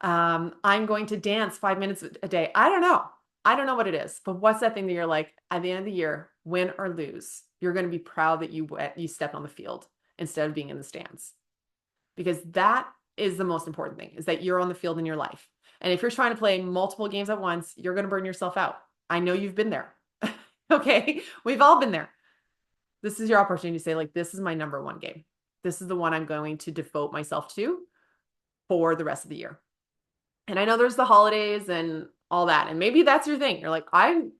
I'm going to dance 5 minutes a day. I don't know. I don't know what it is, but what's that thing that you're like, at the end of the year, win or lose, you're going to be proud that you stepped on the field instead of being in the stands. Because that is the most important thing, is that you're on the field in your life. And if you're trying to play multiple games at once, you're going to burn yourself out. I know you've been there. Okay. We've all been there. This is your opportunity to say, like, this is my number one game. This is the one I'm going to devote myself to for the rest of the year. And I know there's the holidays and all that. And maybe that's your thing. You're like,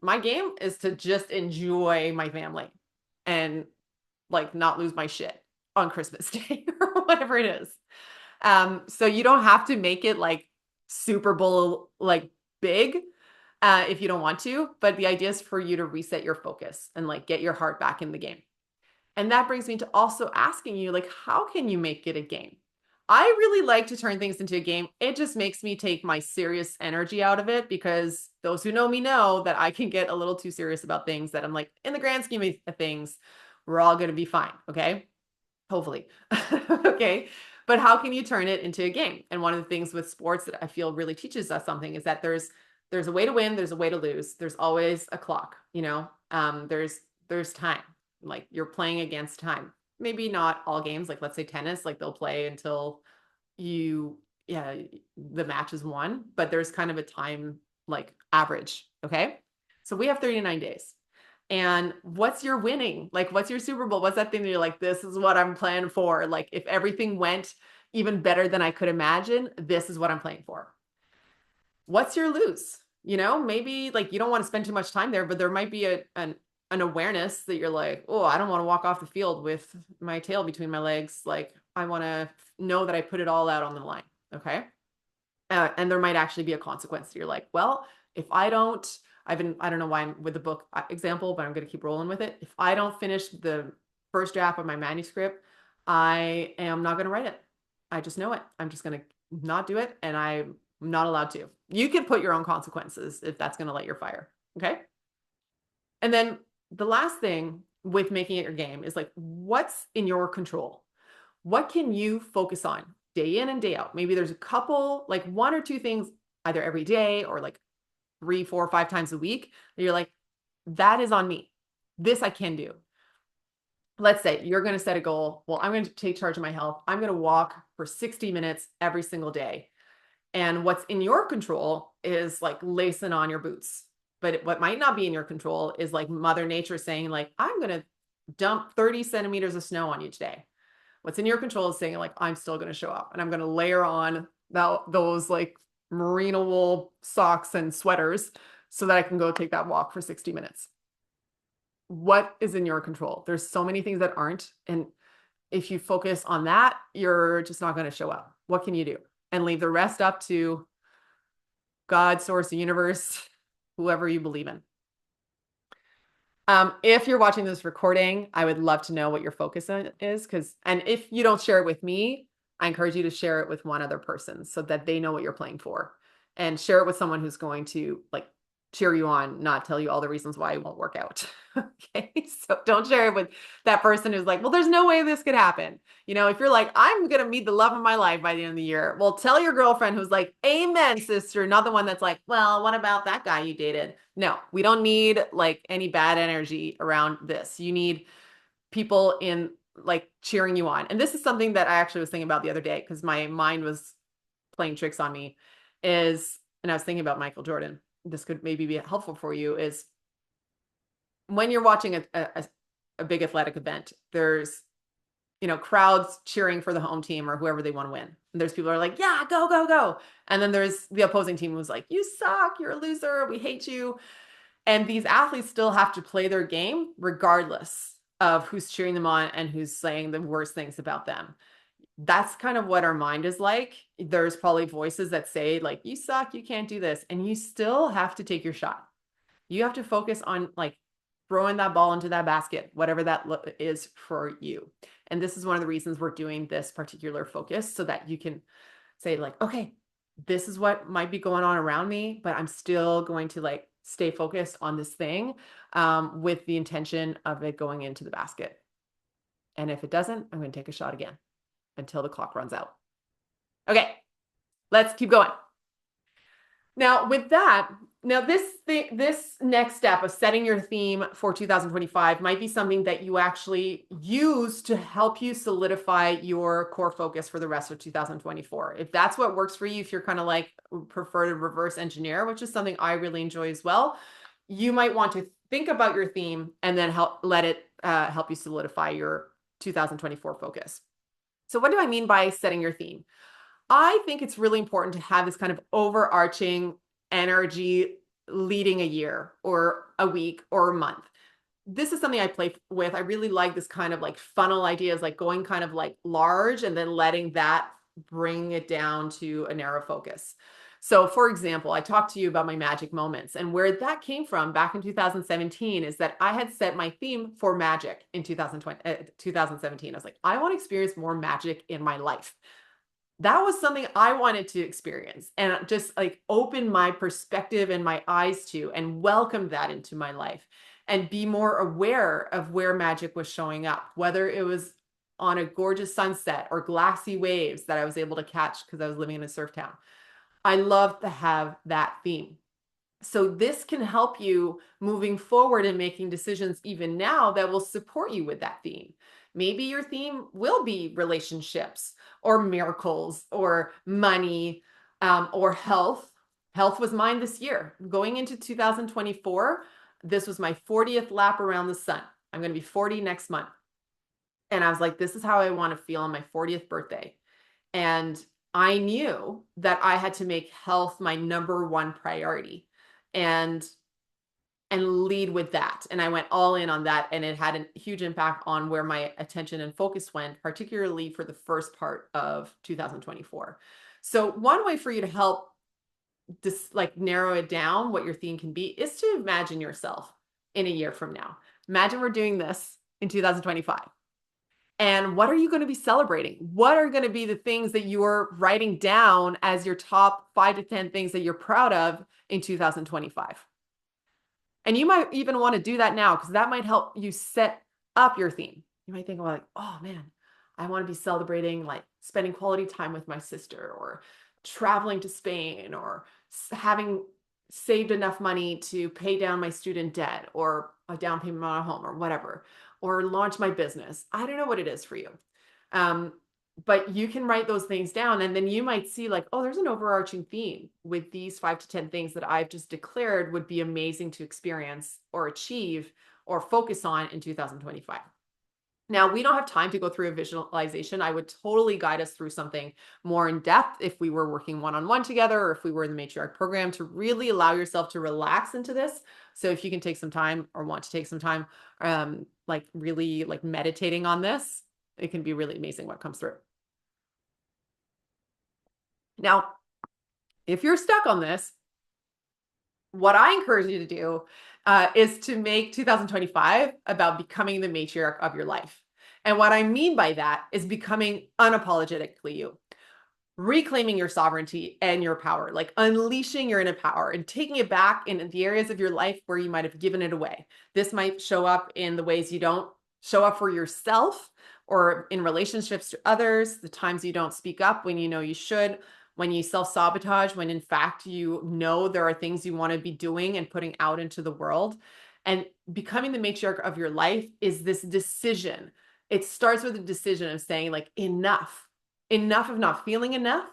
my game is to just enjoy my family and like not lose my shit on Christmas Day or whatever it is. So you don't have to make it like Super Bowl, like big, if you don't want to, but the idea is for you to reset your focus and like get your heart back in the game. And that brings me to also asking you, like, how can you make it a game? I really like to turn things into a game. It just makes me take my serious energy out of it, because those who know me know that I can get a little too serious about things that I'm like, in the grand scheme of things, we're all going to be fine. Okay. Hopefully. Okay. But how can you turn it into a game? And one of the things with sports that I feel really teaches us something is that there's a way to win. There's a way to lose. There's always a clock, there's time, like you're playing against time. Maybe not all games, like let's say tennis, like they'll play until the match is won, but there's kind of a time like average. Okay. So we have 39 days. And what's your winning? Like, what's your Super Bowl? What's that thing that you're like, this is what I'm playing for? Like, if everything went even better than I could imagine, this is what I'm playing for. What's your lose? Maybe like you don't want to spend too much time there, but there might be an awareness that you're like, oh, I don't want to walk off the field with my tail between my legs. Like, I want to know that I put it all out on the line. Okay. And there might actually be a consequence. You're like, well, if I don't know why I'm with the book example, but I'm going to keep rolling with it. If I don't finish the first draft of my manuscript, I am not going to write it. I just know it. I'm just going to not do it. And I'm not allowed to. You can put your own consequences if that's going to light your fire. Okay. And then the last thing with making it your game is like, what's in your control? What can you focus on day in and day out? Maybe there's a couple, like 1 or 2 things either every day or like 3, 4, 5 times a week that you're like, that is on me. This I can do. Let's say you're going to set a goal. Well, I'm going to take charge of my health. I'm going to walk for 60 minutes every single day. And what's in your control is like lacing on your boots. But what might not be in your control is like Mother Nature saying like, I'm going to dump 30 centimeters of snow on you today. What's in your control is saying like, I'm still going to show up and I'm going to layer on those like merino wool socks and sweaters so that I can go take that walk for 60 minutes. What is in your control? There's so many things that aren't. And if you focus on that, you're just not going to show up. What can you do? And leave the rest up to God, source, the universe, whoever you believe in. If you're watching this recording, I would love to know what your focus is, and if you don't share it with me, I encourage you to share it with one other person so that they know what you're playing for, and share it with someone who's going to like cheer you on, not tell you all the reasons why it won't work out. Okay, so don't share it with that person who's like, well, there's no way this could happen. If you're like, I'm gonna meet the love of my life by the end of the year, well, tell your girlfriend who's like, amen, sister, not the one that's like, well, what about that guy you dated? No, we don't need like any bad energy around this. You need people in like cheering you on. And this is something that I actually was thinking about the other day because my mind was playing tricks on me and I was thinking about Michael Jordan. This could maybe be helpful for you is when you're watching a big athletic event, there's crowds cheering for the home team or whoever they want to win. And there's people who are like, yeah, go, go, go. And then there's the opposing team who's like, you suck, you're a loser, we hate you. And these athletes still have to play their game regardless of who's cheering them on and who's saying the worst things about them. That's kind of what our mind is like. There's probably voices that say like, you suck, you can't do this. And you still have to take your shot. You have to focus on like throwing that ball into that basket, whatever that is for you. And this is one of the reasons we're doing this particular focus so that you can say like, okay, this is what might be going on around me, but I'm still going to like stay focused on this thing with the intention of it going into the basket. And if it doesn't, I'm going to take a shot again until the clock runs out. Okay, let's keep going. Now, with that, this next step of setting your theme for 2025 might be something that you actually use to help you solidify your core focus for the rest of 2024. If that's what works for you, if you're kind of like prefer to reverse engineer, which is something I really enjoy as well, you might want to think about your theme and then let it help you solidify your 2024 focus. So what do I mean by setting your theme? I think it's really important to have this kind of overarching energy leading a year or a week or a month. This is something I play with. I really like this kind of like funnel ideas, like going kind of like large and then letting that bring it down to a narrow focus. So for example, I talked to you about my magic moments, and where that came from back in 2017 is that I had set my theme for magic in 2017. I was like, I want to experience more magic in my life. That was something I wanted to experience and just like open my perspective and my eyes to and welcome that into my life and be more aware of where magic was showing up, whether it was on a gorgeous sunset or glassy waves that I was able to catch because I was living in a surf town. I love to have that theme. So this can help you moving forward and making decisions even now that will support you with that theme. Maybe your theme will be relationships or miracles or money or health. Health was mine this year. Going into 2024, this was my 40th lap around the sun. I'm going to be 40 next month. And I was like, this is how I want to feel on my 40th birthday. And I knew that I had to make health my number one priority and lead with that. And I went all in on that, and it had a huge impact on where my attention and focus went, particularly for the first part of 2024. So one way for you to help like narrow it down what your theme can be is to imagine yourself in a year from now. Imagine we're doing this in 2025. And what are you going to be celebrating? What are going to be the things that you are writing down as your top 5 to 10 things that you're proud of in 2025? And you might even want to do that now because that might help you set up your theme. You might think about like, oh man, I want to be celebrating like spending quality time with my sister or traveling to Spain or having saved enough money to pay down my student debt or a down payment on a home or whatever, or launch my business. I don't know what it is for you. But you can write those things down and then you might see like, oh, there's an overarching theme with these 5 to 10 things that I've just declared would be amazing to experience or achieve or focus on in 2025. Now, we don't have time to go through a visualization. I would totally guide us through something more in depth if we were working one-on-one together or if we were in the matriarch program to really allow yourself to relax into this. So if you can take some time or want to take some time, like really like meditating on this, it can be really amazing what comes through. Now, if you're stuck on this, what I encourage you to do is to make 2025 about becoming the matriarch of your life. And what I mean by that is becoming unapologetically you. reclaiming your sovereignty and your power, like unleashing your inner power and taking it back in the areas of your life where you might have given it away. This might show up in the ways you don't show up for yourself or in relationships to others, the times you don't speak up when you know you should, when you self-sabotage, when in fact you know there are things you want to be doing and putting out into the world. And becoming the matriarch of your life is this decision. It starts with a decision of saying, like, enough of not feeling enough.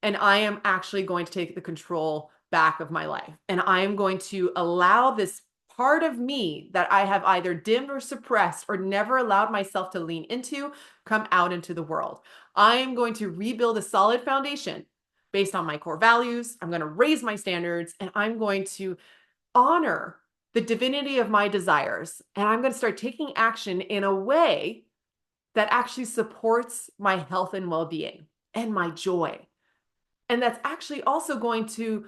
And I am actually going to take the control back of my life. And I am going to allow this part of me that I have either dimmed or suppressed or never allowed myself to lean into come out into the world. I am going to rebuild a solid foundation based on my core values. I'm going to raise my standards and I'm going to honor the divinity of my desires. And I'm going to start taking action in a way that actually supports my health and well-being and my joy. And that's actually also going to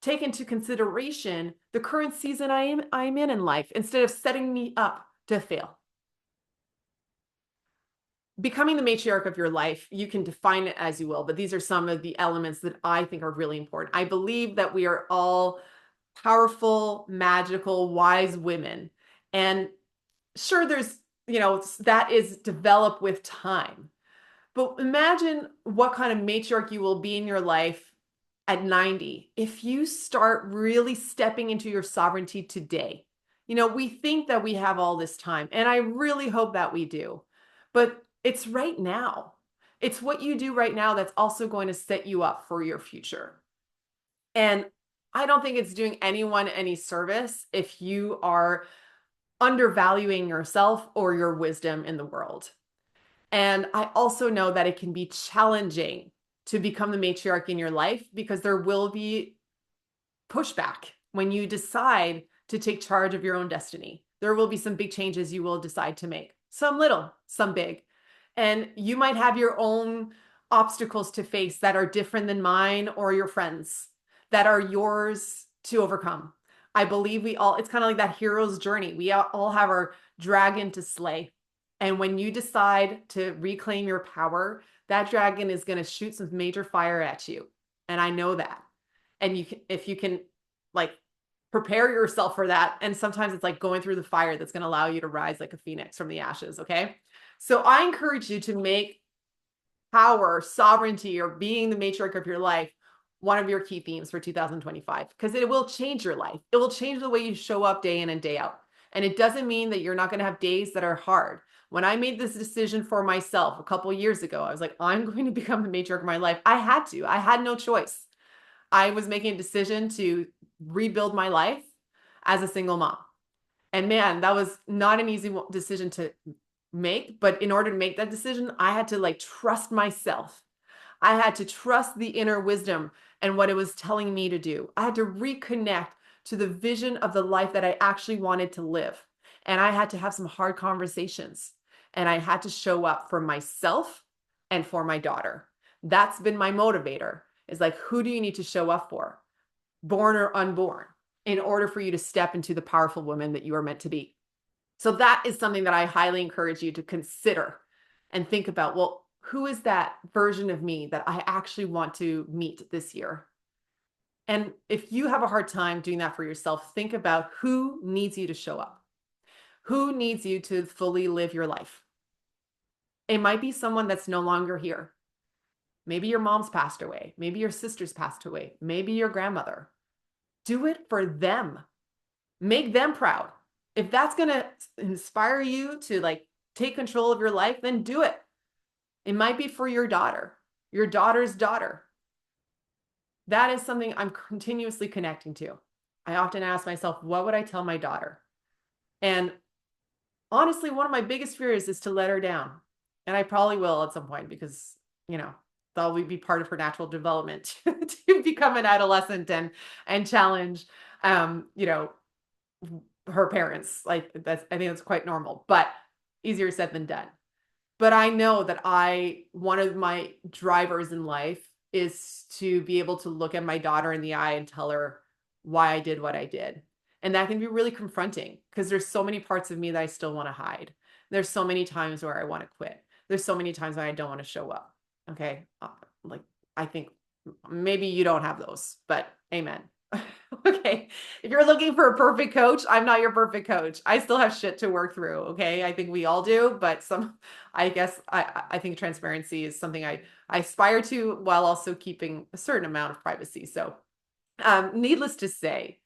take into consideration the current season I'm in life instead of setting me up to fail. Becoming the matriarch of your life, you can define it as you will, but these are some of the elements that I think are really important. I believe that we are all powerful, magical, wise women. And sure, there's, that is developed with time. But imagine what kind of matriarch you will be in your life at 90 if you start really stepping into your sovereignty today. We think that we have all this time, and I really hope that we do. But it's right now. It's what you do right now that's also going to set you up for your future. And I don't think it's doing anyone any service if you are undervaluing yourself or your wisdom in the world. And I also know that it can be challenging to become the matriarch in your life because there will be pushback when you decide to take charge of your own destiny. There will be some big changes you will decide to make, some little, some big. And you might have your own obstacles to face that are different than mine or your friends, that are yours to overcome. I believe it's kind of like that hero's journey. We all have our dragon to slay. And when you decide to reclaim your power, that dragon is going to shoot some major fire at you. And I know that. And if you can like prepare yourself for that. And sometimes it's like going through the fire that's going to allow you to rise like a phoenix from the ashes. Okay. So I encourage you to make power, sovereignty, or being the matriarch of your life one of your key themes for 2025, because it will change your life. It will change the way you show up day in and day out. And it doesn't mean that you're not going to have days that are hard. When I made this decision for myself a couple of years ago, I was like, I'm going to become the matriarch of my life. I had no choice. I was making a decision to rebuild my life as a single mom. And man, that was not an easy decision to make. But in order to make that decision, I had to trust myself. I had to trust the inner wisdom and what it was telling me to do. I had to reconnect to the vision of the life that I actually wanted to live. And I had to have some hard conversations. And I had to show up for myself and for my daughter. That's been my motivator, is like, who do you need to show up for, born or unborn, in order for you to step into the powerful woman that you are meant to be? So that is something that I highly encourage you to consider and think about. Well, who is that version of me that I actually want to meet this year? And if you have a hard time doing that for yourself, think about who needs you to show up. Who needs you to fully live your life? It might be someone that's no longer here. Maybe your mom's passed away. Maybe your sister's passed away. Maybe your grandmother. Do it for them. Make them proud. If that's going to inspire you to take control of your life, then do it. It might be for your daughter's daughter. That is something I'm continuously connecting to. I often ask myself, what would I tell my daughter? And honestly, one of my biggest fears is to let her down. And I probably will at some point because, that will be part of her natural development to become an adolescent and challenge, her parents. I think that's quite normal, but easier said than done. But I know that one of my drivers in life is to be able to look at my daughter in the eye and tell her why I did what I did. And that can be really confronting because there's so many parts of me that I still want to hide. There's so many times where I want to quit. There's so many times when I don't want to show up. Okay. I think maybe you don't have those, but amen. Okay. If you're looking for a perfect coach, I'm not your perfect coach. I still have shit to work through. Okay. I think we all do, but I guess I think transparency is something I aspire to while also keeping a certain amount of privacy. So, needless to say,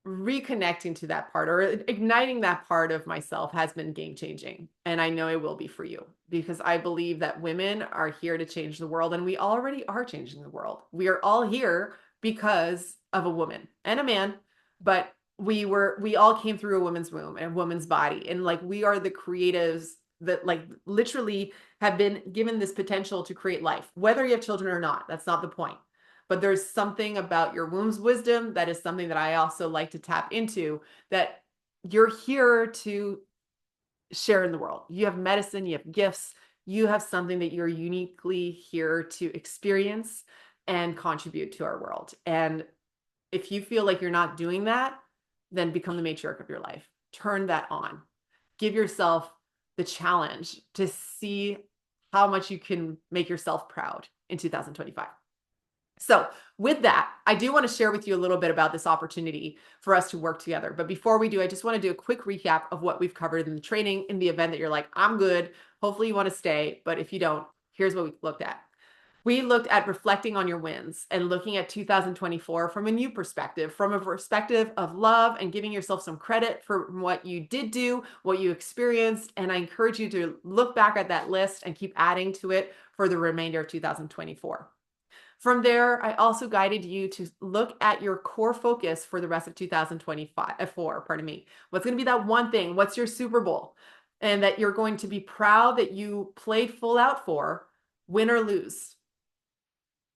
reconnecting to that part or igniting that part of myself has been game changing. And I know it will be for you because I believe that women are here to change the world and we already are changing the world. We are all here because of a woman and a man, but we all came through a woman's womb and a woman's body. And like, we are the creatives that like literally have been given this potential to create life, whether you have children or not. That's not the point. But there's something about your womb's wisdom that is something that I also like to tap into, that you're here to share in the world. You have medicine, you have gifts, you have something that you're uniquely here to experience and contribute to our world. And if you feel like you're not doing that, then become the matriarch of your life. Turn that on. Give yourself the challenge to see how much you can make yourself proud in 2025. So with that, I do want to share with you a little bit about this opportunity for us to work together. But before we do, I just want to do a quick recap of what we've covered in the training in the event that you're like, I'm good. Hopefully you want to stay. But if you don't, here's what we looked at. We looked at reflecting on your wins and looking at 2024 from a new perspective, from a perspective of love and giving yourself some credit for what you did do, what you experienced. And I encourage you to look back at that list and keep adding to it for the remainder of 2024. From there, I also guided you to look at your core focus for the rest of 2024, pardon me. What's going to be that one thing? What's your Super Bowl? And that you're going to be proud that you played full out for, win or lose,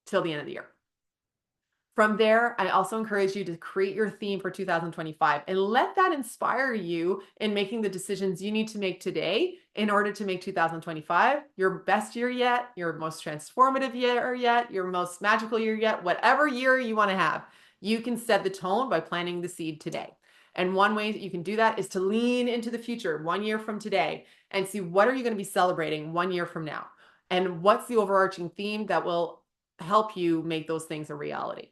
till the end of the year. From there, I also encourage you to create your theme for 2025 and let that inspire you in making the decisions you need to make today in order to make 2025 your best year yet, your most transformative year yet, your most magical year yet, whatever year you want to have. You can set the tone by planting the seed today. And one way that you can do that is to lean into the future 1 year from today and see what are you going to be celebrating 1 year from now? And what's the overarching theme that will help you make those things a reality?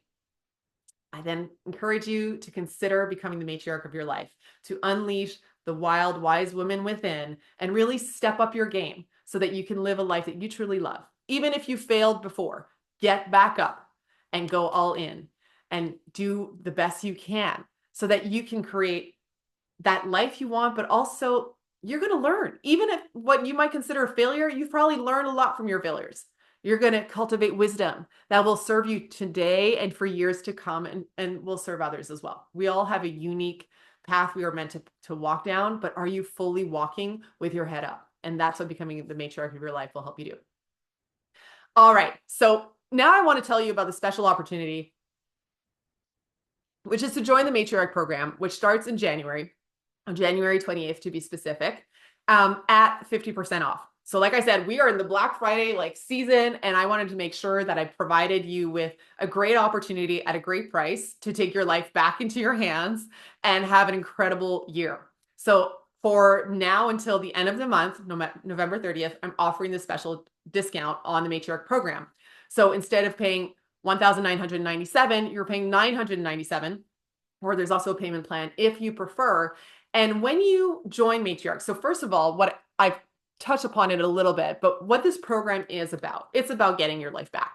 I then encourage you to consider becoming the matriarch of your life, to unleash the wild, wise woman within and really step up your game so that you can live a life that you truly love. Even if you failed before, get back up and go all in and do the best you can so that you can create that life you want, but also you're going to learn. Even if what you might consider a failure, you've probably learned a lot from your failures. You're going to cultivate wisdom that will serve you today and for years to come and will serve others as well. We all have a unique path we are meant to walk down, but are you fully walking with your head up? And that's what becoming the matriarch of your life will help you do. All right. So now I want to tell you about the special opportunity, which is to join the matriarch program, which starts in January, on January 28th to be specific, at 50% off. So like I said, we are in the Black Friday season, and I wanted to make sure that I provided you with a great opportunity at a great price to take your life back into your hands and have an incredible year. So for now until the end of the month, November 30th, I'm offering this special discount on the Matriarch program. So instead of paying $1,997, you're paying $997, or there's also a payment plan if you prefer. And when you join Matriarch, so first of all, what I've touch upon it a little bit, but what this program is about, it's about getting your life back.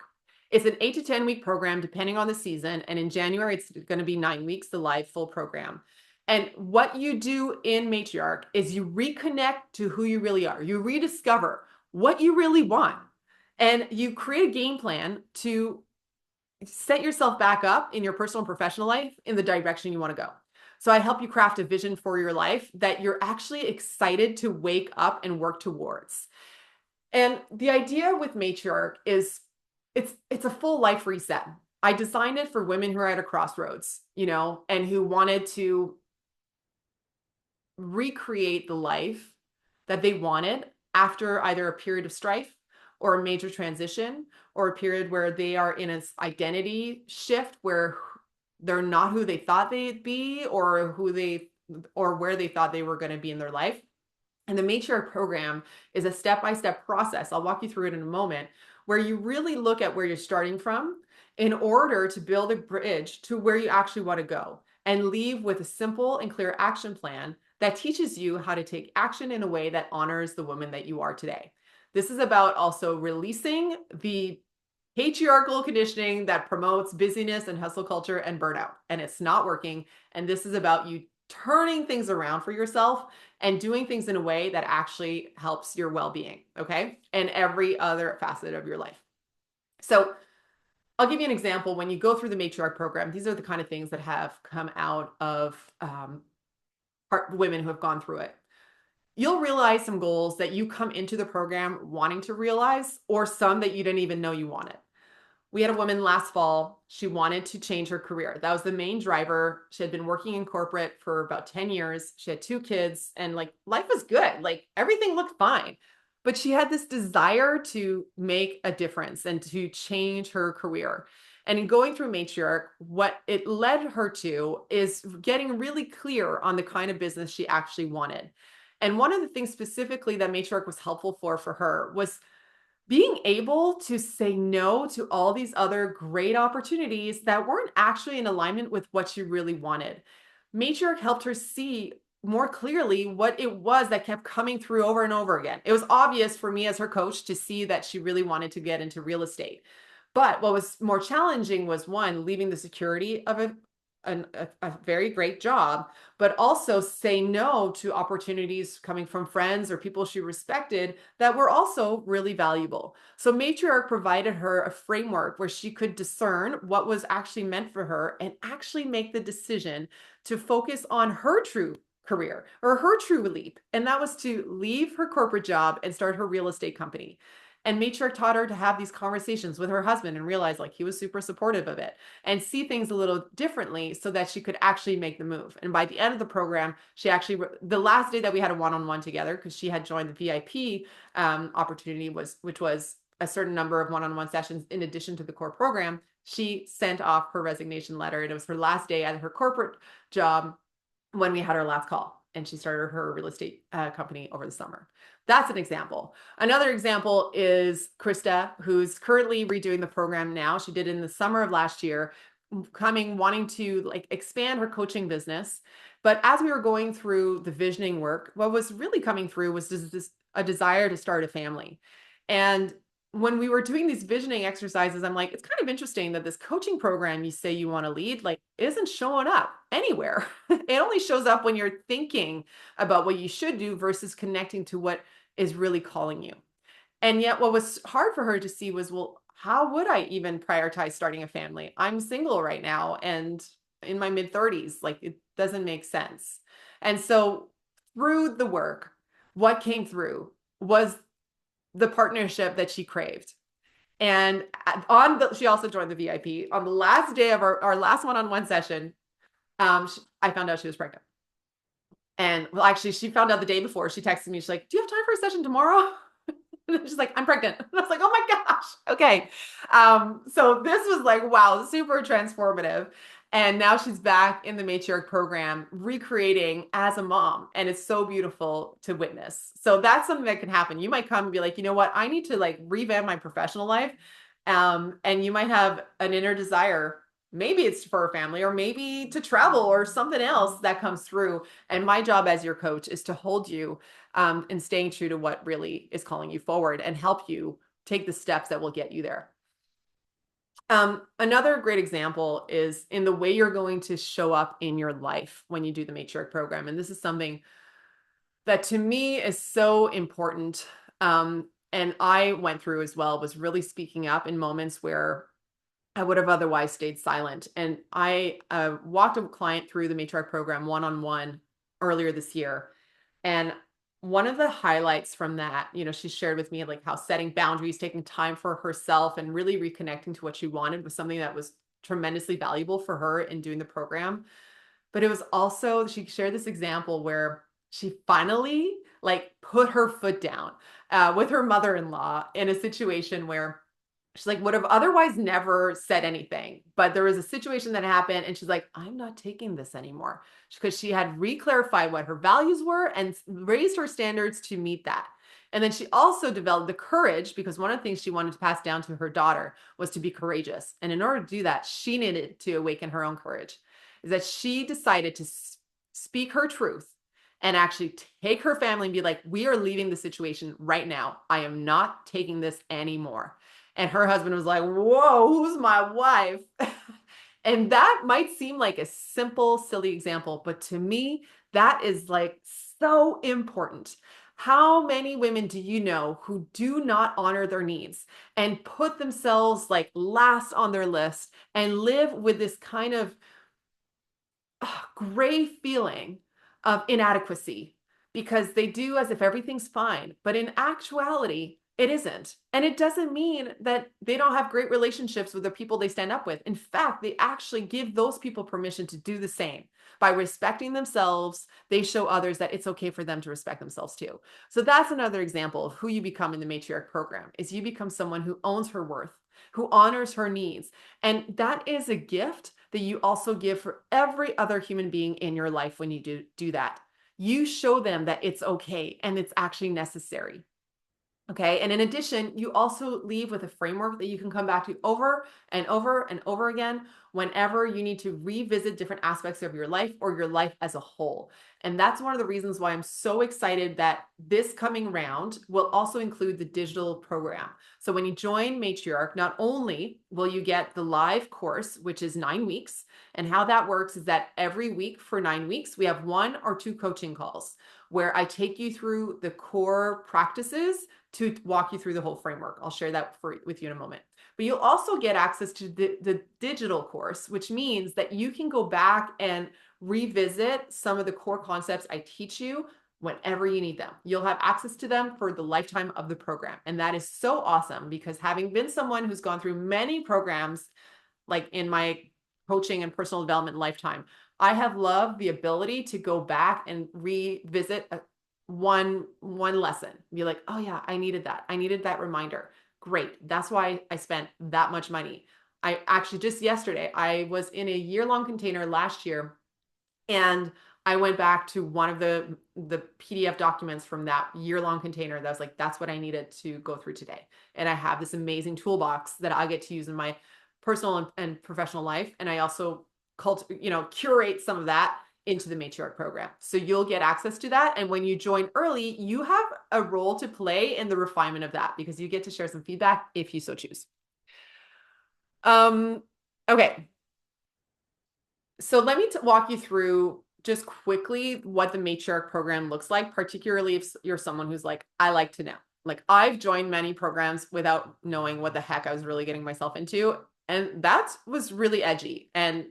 It's an 8 to 10 week program, depending on the season. And in January, it's going to be 9 weeks, the live full program. And what you do in Matriarch is you reconnect to who you really are. You rediscover what you really want. And you create a game plan to set yourself back up in your personal and professional life in the direction you want to go. So I help you craft a vision for your life that you're actually excited to wake up and work towards. And the idea with Matriarch is it's a full life reset. I designed it for women who are at a crossroads, and who wanted to recreate the life that they wanted after either a period of strife or a major transition or a period where they are in an identity shift where they're not who they thought they'd be or where they thought they were going to be in their life. And the Matriarch program is a step-by-step process. I'll walk you through it in a moment, where you really look at where you're starting from in order to build a bridge to where you actually want to go and leave with a simple and clear action plan that teaches you how to take action in a way that honors the woman that you are today. This is about also releasing the patriarchal conditioning that promotes busyness and hustle culture and burnout, and it's not working. And this is about you turning things around for yourself and doing things in a way that actually helps your well-being, okay? And every other facet of your life. So I'll give you an example. When you go through the matriarch program, these are the kind of things that have come out of women who have gone through it. You'll realize some goals that you come into the program wanting to realize, or some that you didn't even know you wanted. We had a woman last fall. She wanted to change her career. That was the main driver. She had been working in corporate for about 10 years. She had 2 kids and like life was good. Like everything looked fine. But she had this desire to make a difference and to change her career. And in going through Matriarch, what it led her to is getting really clear on the kind of business she actually wanted. And one of the things specifically that Matriarch was helpful for her was being able to say no to all these other great opportunities that weren't actually in alignment with what she really wanted. Matriarch helped her see more clearly what it was that kept coming through over and over again. It was obvious for me as her coach to see that she really wanted to get into real estate. But what was more challenging was, one, leaving the security of a very great job, but also say no to opportunities coming from friends or people she respected that were also really valuable. So Matriarch provided her a framework where she could discern what was actually meant for her and actually make the decision to focus on her true career or her true leap. And that was to leave her corporate job and start her real estate company. And Matriarch taught her to have these conversations with her husband and realize like he was super supportive of it and see things a little differently so that she could actually make the move. And by the end of the program, she actually, the last day that we had a one-on-one together, because she had joined the VIP opportunity, which was a certain number of one-on-one sessions in addition to the core program, she sent off her resignation letter. And it was her last day at her corporate job when we had our last call. And she started her real estate company over the summer. That's an example. Another example is Krista, who's currently redoing the program now. She did it in the summer of last year, wanting to like expand her coaching business. But as we were going through the visioning work, what was really coming through was a desire to start a family. And when we were doing these visioning exercises, I'm like, it's kind of interesting that this coaching program you say you want to lead, like, isn't showing up anywhere. It only shows up when you're thinking about what you should do versus connecting to what is really calling you. And yet what was hard for her to see was, well, how would I even prioritize starting a family? I'm single right now and in my mid 30s, like it doesn't make sense. And so through the work, what came through was the partnership that she craved. And she also joined the VIP. On the last day of our last one-on-one session, I found out she was pregnant. And well, actually, she found out the day before. She texted me. She's like, "Do you have time for a session tomorrow?" And she's like, "I'm pregnant." And I was like, "Oh my gosh, okay." So this was like, wow, super transformative. And now she's back in the Matriarch program, recreating as a mom. And it's so beautiful to witness. So that's something that can happen. You might come and be like, you know what? I need to like revamp my professional life. And you might have an inner desire. Maybe it's for a family or maybe to travel or something else that comes through. And my job as your coach is to hold you and staying true to what really is calling you forward and help you take the steps that will get you there. Another great example is in the way you're going to show up in your life when you do the Matriarch program. And this is something that to me is so important. And I went through as well, was really speaking up in moments where I would have otherwise stayed silent. And I walked a client through the Matriarch program one-on-one earlier this year. And one of the highlights from that, she shared with me like how setting boundaries, taking time for herself and really reconnecting to what she wanted was something that was tremendously valuable for her in doing the program. But it was also, she shared this example where she finally like put her foot down with her mother-in-law in a situation where she's like, would have otherwise never said anything. But there was a situation that happened and she's like, I'm not taking this anymore. Because she had reclarified what her values were and raised her standards to meet that. And then she also developed the courage, because one of the things she wanted to pass down to her daughter was to be courageous. And in order to do that, she needed to awaken her own courage. Is that she decided to speak her truth and actually take her family and be like, we are leaving the situation right now. I am not taking this anymore. And her husband was like, whoa, who's my wife? And that might seem like a simple, silly example, but to me, that is like so important. How many women do you know who do not honor their needs and put themselves like last on their list and live with this kind of gray feeling of inadequacy because they do as if everything's fine, but in actuality, it isn't. And it doesn't mean that they don't have great relationships with the people they stand up with. In fact, they actually give those people permission to do the same. By respecting themselves, they show others that it's okay for them to respect themselves too. So that's another example of who you become in the matriarch program, is you become someone who owns her worth, who honors her needs. And that is a gift that you also give for every other human being in your life when you do that. You show them that it's okay and it's actually necessary. Okay. And in addition, you also leave with a framework that you can come back to over and over and over again whenever you need to revisit different aspects of your life or your life as a whole. And that's one of the reasons why I'm so excited that this coming round will also include the digital program. So when you join Matriarch, not only will you get the live course, which is 9 weeks, and how that works is that every week for 9 weeks, we have 1 or 2 coaching calls where I take you through the core practices to walk you through the whole framework. I'll share that with you in a moment. But you'll also get access to the digital course, which means that you can go back and revisit some of the core concepts I teach you whenever you need them. You'll have access to them for the lifetime of the program. And that is so awesome because having been someone who's gone through many programs, like in my coaching and personal development lifetime, I have loved the ability to go back and revisit one lesson, be like, oh yeah, I needed that reminder. Great. That's why I spent that much money. I actually just yesterday, I was in a year-long container last year, and I went back to one of the PDF documents from that year-long container that was like, that's what I needed to go through today. And I have this amazing toolbox that I get to use in my personal and professional life. And I also curate some of that into the matriarch program. So you'll get access to that. And when you join early, you have a role to play in the refinement of that because you get to share some feedback if you so choose. Okay. So let me walk you through just quickly what the matriarch program looks like, particularly if you're someone who's like, I like to know. Like I've joined many programs without knowing what the heck I was really getting myself into. And that was really edgy. And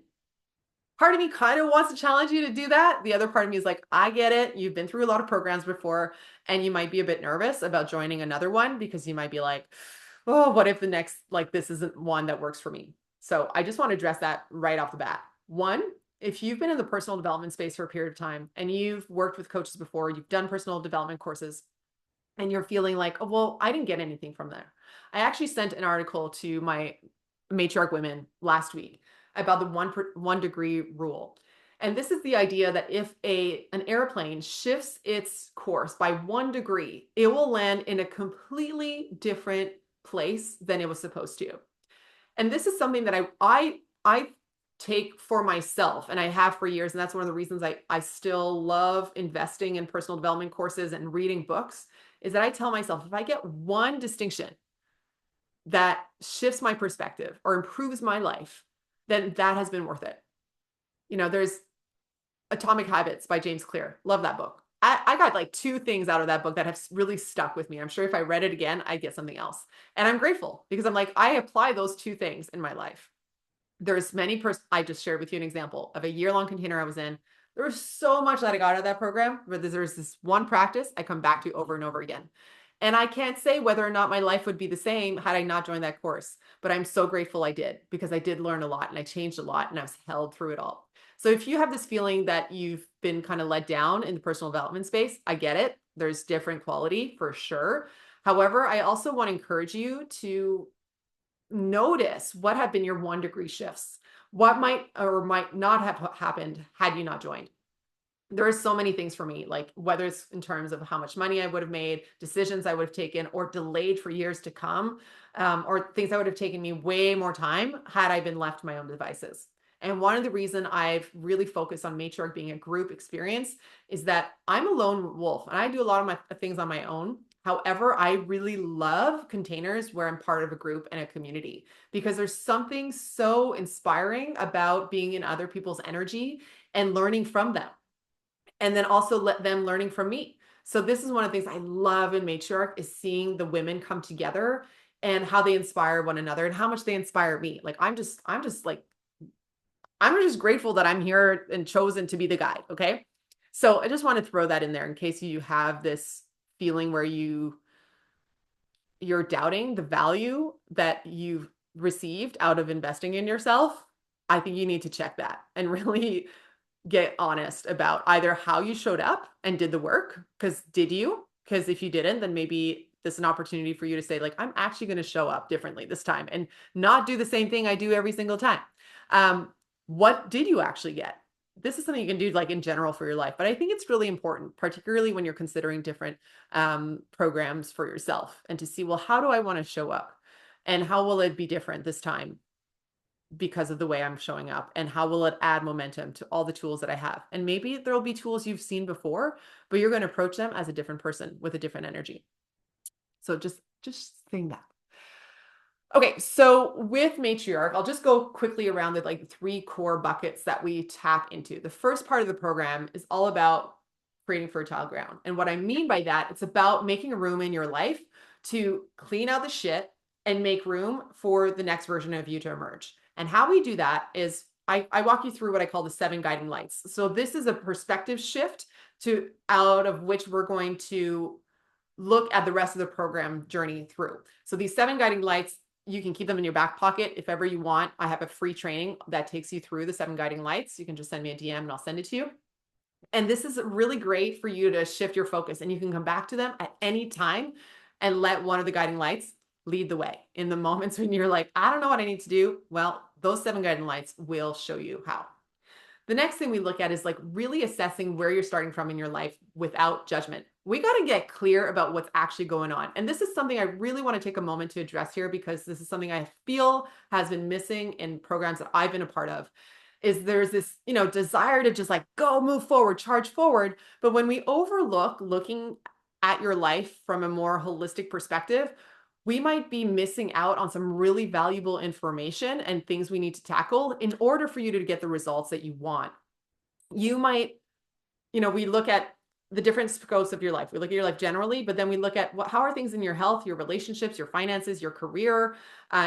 part of me kind of wants to challenge you to do that. The other part of me is like, I get it. You've been through a lot of programs before, and you might be a bit nervous about joining another one because you might be like, oh, what if the next, like, this isn't one that works for me? So I just want to address that right off the bat. One, if you've been in the personal development space for a period of time and you've worked with coaches before, you've done personal development courses, and you're feeling like, oh, well, I didn't get anything from there. I actually sent an article to my matriarch women last week about the 1 degree rule. And this is the idea that if an airplane shifts its course by 1 degree, it will land in a completely different place than it was supposed to. And this is something that I take for myself, and I have for years. And that's one of the reasons I still love investing in personal development courses and reading books, is that I tell myself, if I get one distinction that shifts my perspective or improves my life, then that has been worth it. There's Atomic Habits by James Clear. Love that book. I got like 2 things out of that book that have really stuck with me. I'm sure if I read it again, I'd get something else. And I'm grateful because I'm like, I apply those 2 things in my life. There's I just shared with you an example of a year-long container I was in. There was so much that I got out of that program, but there's this one practice I come back to over and over again. And I can't say whether or not my life would be the same had I not joined that course, but I'm so grateful I did because I did learn a lot and I changed a lot and I was held through it all. So if you have this feeling that you've been kind of let down in the personal development space, I get it. There's different quality for sure. However, I also want to encourage you to notice what have been your 1 degree shifts. What might or might not have happened had you not joined. there are so many things for me, like whether it's in terms of how much money I would have made, decisions I would have taken or delayed for years to come, or things that would have taken me way more time had I been left to my own devices. And one of the reason I've really focused on Matriarch being a group experience is that I'm a lone wolf and I do a lot of my things on my own. However, I really love containers where I'm part of a group and a community because there's something so inspiring about being in other people's energy and learning from them, and then also let them learning from me. So this is one of the things I love in Matriarch is seeing the women come together and how they inspire one another and how much they inspire me. Like I'm just grateful that I'm here and chosen to be the guide. Okay. So I just want to throw that in there in case you have this feeling where you're doubting the value that you've received out of investing in yourself. I think you need to check that and really get honest about either how you showed up and did the work, because did you? Because if you didn't, then maybe this is an opportunity for you to say, like, I'm actually going to show up differently this time and not do the same thing I do every single time. What did you actually get? This is something you can do like in general for your life, but I think it's really important, particularly when you're considering different programs for yourself, and to see, well, how do I want to show up and how will it be different this time because of the way I'm showing up, and how will it add momentum to all the tools that I have? And maybe there'll be tools you've seen before, but you're going to approach them as a different person with a different energy. So just saying that. Okay, so with Matriarch, I'll just go quickly around the like three core buckets that we tap into. The first part of the program is all about creating fertile ground. And what I mean by that, it's about making a room in your life to clean out the shit and make room for the next version of you to emerge. And how we do that is I walk you through what I call the 7 guiding lights. So this is a perspective shift to out of which we're going to look at the rest of the program journey through. So these 7 guiding lights, you can keep them in your back pocket if ever you want. I have a free training that takes you through the 7 guiding lights. You can just send me a DM and I'll send it to you. And this is really great for you to shift your focus, and you can come back to them at any time and let one of the guiding lights lead the way in the moments when you're like, I don't know what I need to do. Well, those 7 guiding lights will show you how. The next thing we look at is like really assessing where you're starting from in your life without judgment. We got to get clear about what's actually going on. And this is something I really want to take a moment to address here, because this is something I feel has been missing in programs that I've been a part of. Is there's this, desire to just like go move forward, charge forward. But when we overlook looking at your life from a more holistic perspective, we might be missing out on some really valuable information and things we need to tackle in order for you to get the results that you want. You might, we look at the different scopes of your life. We look at your life generally, but then we look at how are things in your health, your relationships, your finances, your career,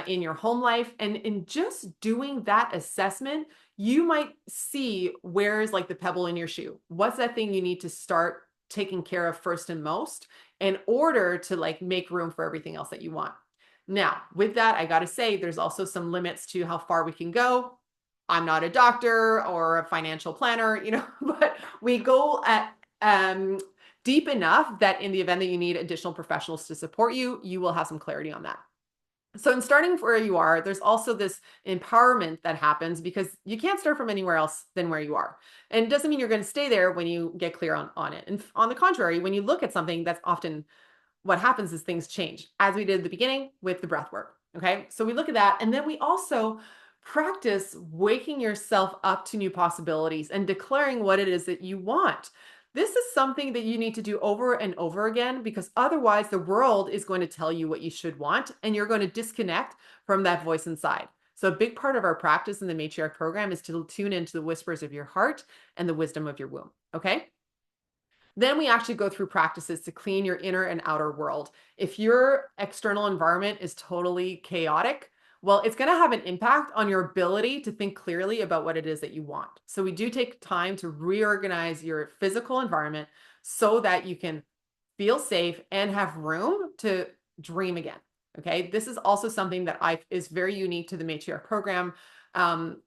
in your home life. And in just doing that assessment, you might see where's like the pebble in your shoe. What's that thing you need to start taking care of first and most in order to like make room for everything else that you want. Now, with that, I got to say, there's also some limits to how far we can go. I'm not a doctor or a financial planner, but we go at deep enough that in the event that you need additional professionals to support you, you will have some clarity on that. So in starting where you are, there's also this empowerment that happens because you can't start from anywhere else than where you are. And it doesn't mean you're going to stay there when you get clear on it. And on the contrary, when you look at something, that's often what happens is things change, as we did at the beginning with the breath work. Okay. So we look at that, and then we also practice waking yourself up to new possibilities and declaring what it is that you want. This is something that you need to do over and over again, because otherwise the world is going to tell you what you should want, and you're going to disconnect from that voice inside. So a big part of our practice in the Matriarch program is to tune into the whispers of your heart and the wisdom of your womb. Okay. Then we actually go through practices to clean your inner and outer world. If your external environment is totally chaotic, well, it's going to have an impact on your ability to think clearly about what it is that you want. So we do take time to reorganize your physical environment so that you can feel safe and have room to dream again. Okay. This is also something that is very unique to the Matriarch program,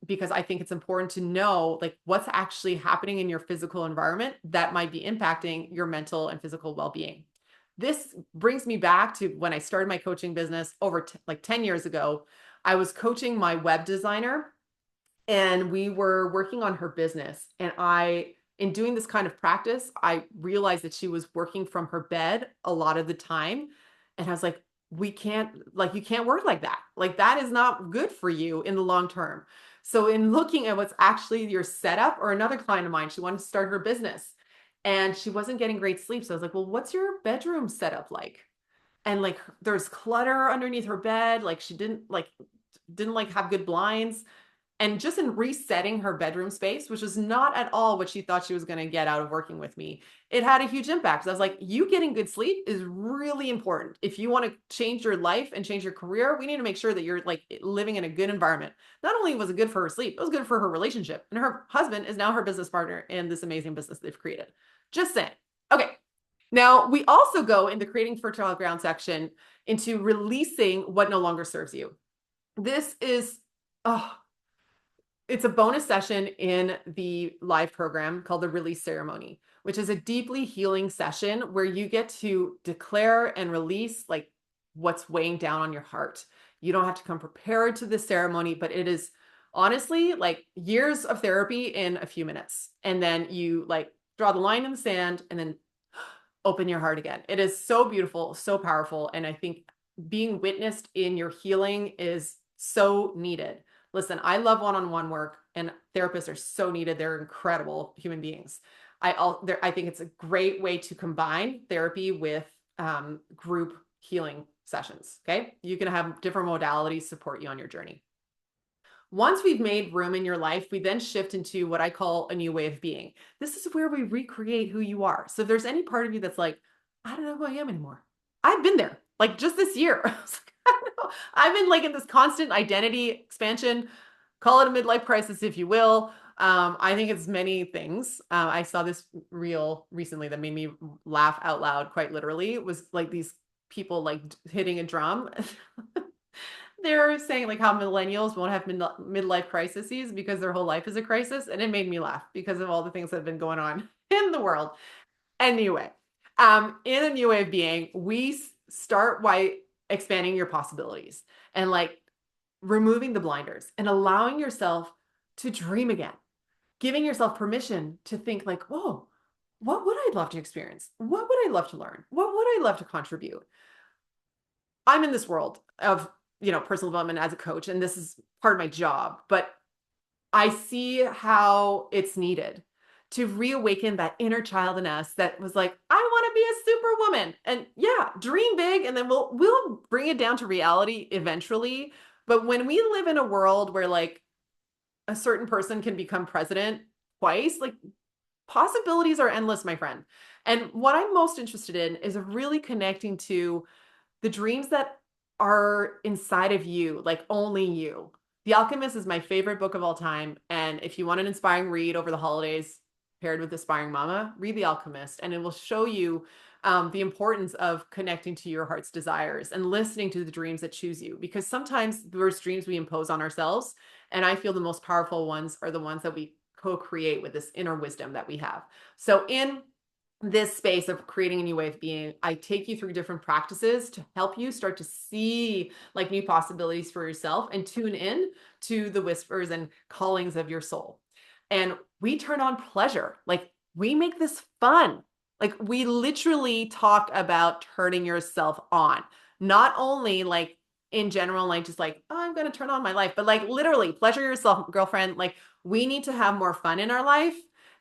because I think it's important to know like what's actually happening in your physical environment that might be impacting your mental and physical well-being. This brings me back to when I started my coaching business over like 10 years ago. I was coaching my web designer and we were working on her business, and in doing this kind of practice, I realized that she was working from her bed a lot of the time. And I was like, you can't work like that. Like that is not good for you in the long term. So in looking at what's actually your setup, or another client of mine, she wanted to start her business and she wasn't getting great sleep. So I was like, well, what's your bedroom setup like? And like there's clutter underneath her bed. Like she didn't have good blinds. And just in resetting her bedroom space, which was not at all what she thought she was going to get out of working with me, it had a huge impact. So I was like, you getting good sleep is really important. If you want to change your life and change your career, we need to make sure that you're like living in a good environment. Not only was it good for her sleep, it was good for her relationship. And her husband is now her business partner in this amazing business they've created. Just saying. Okay. Now, we also go in the creating fertile ground section into releasing what no longer serves you. This is, oh, it's a bonus session in the live program called the Release Ceremony, which is a deeply healing session where you get to declare and release like what's weighing down on your heart. You don't have to come prepared to this ceremony, but it is honestly like years of therapy in a few minutes. And then you like draw the line in the sand and then open your heart again. It is so beautiful, so powerful. And I think being witnessed in your healing is so needed. Listen, I love one-on-one work and therapists are so needed. They're incredible human beings. I think it's a great way to combine therapy with group healing sessions. Okay. You can have different modalities support you on your journey. Once we've made room in your life, we then shift into what I call a new way of being. This is where we recreate who you are. So if there's any part of you that's like, I don't know who I am anymore. I've been there, like just this year. I was like, I don't know. I've been like in this constant identity expansion, call it a midlife crisis, if you will. I think it's many things. I saw this reel recently that made me laugh out loud, quite literally. It was like these people like hitting a drum. They're saying like how millennials won't have midlife crises because their whole life is a crisis. And it made me laugh because of all the things that have been going on in the world. Anyway, in a new way of being, we start by expanding your possibilities and like removing the blinders and allowing yourself to dream again, giving yourself permission to think like, whoa, what would I love to experience? What would I love to learn? What would I love to contribute? I'm in this world of, personal development as a coach, and this is part of my job, but I see how it's needed to reawaken that inner child in us that was like, I want to be a superwoman. And yeah, dream big, and then we'll bring it down to reality eventually. But when we live in a world where like a certain person can become president twice, like possibilities are endless, my friend. And what I'm most interested in is really connecting to the dreams that are inside of you, like only you. The Alchemist is my favorite book of all time. And if you want an inspiring read over the holidays, paired with Aspiring Mama, read The Alchemist, and it will show you the importance of connecting to your heart's desires and listening to the dreams that choose you. Because sometimes there's dreams we impose on ourselves. And I feel the most powerful ones are the ones that we co-create with this inner wisdom that we have. So in this space of creating a new way of being, I take you through different practices to help you start to see like new possibilities for yourself and tune in to the whispers and callings of your soul. And we turn on pleasure. Like we make this fun. Like we literally talk about turning yourself on, not only like in general, like just like, oh, I'm going to turn on my life, but like literally pleasure yourself, girlfriend. Like we need to have more fun in our life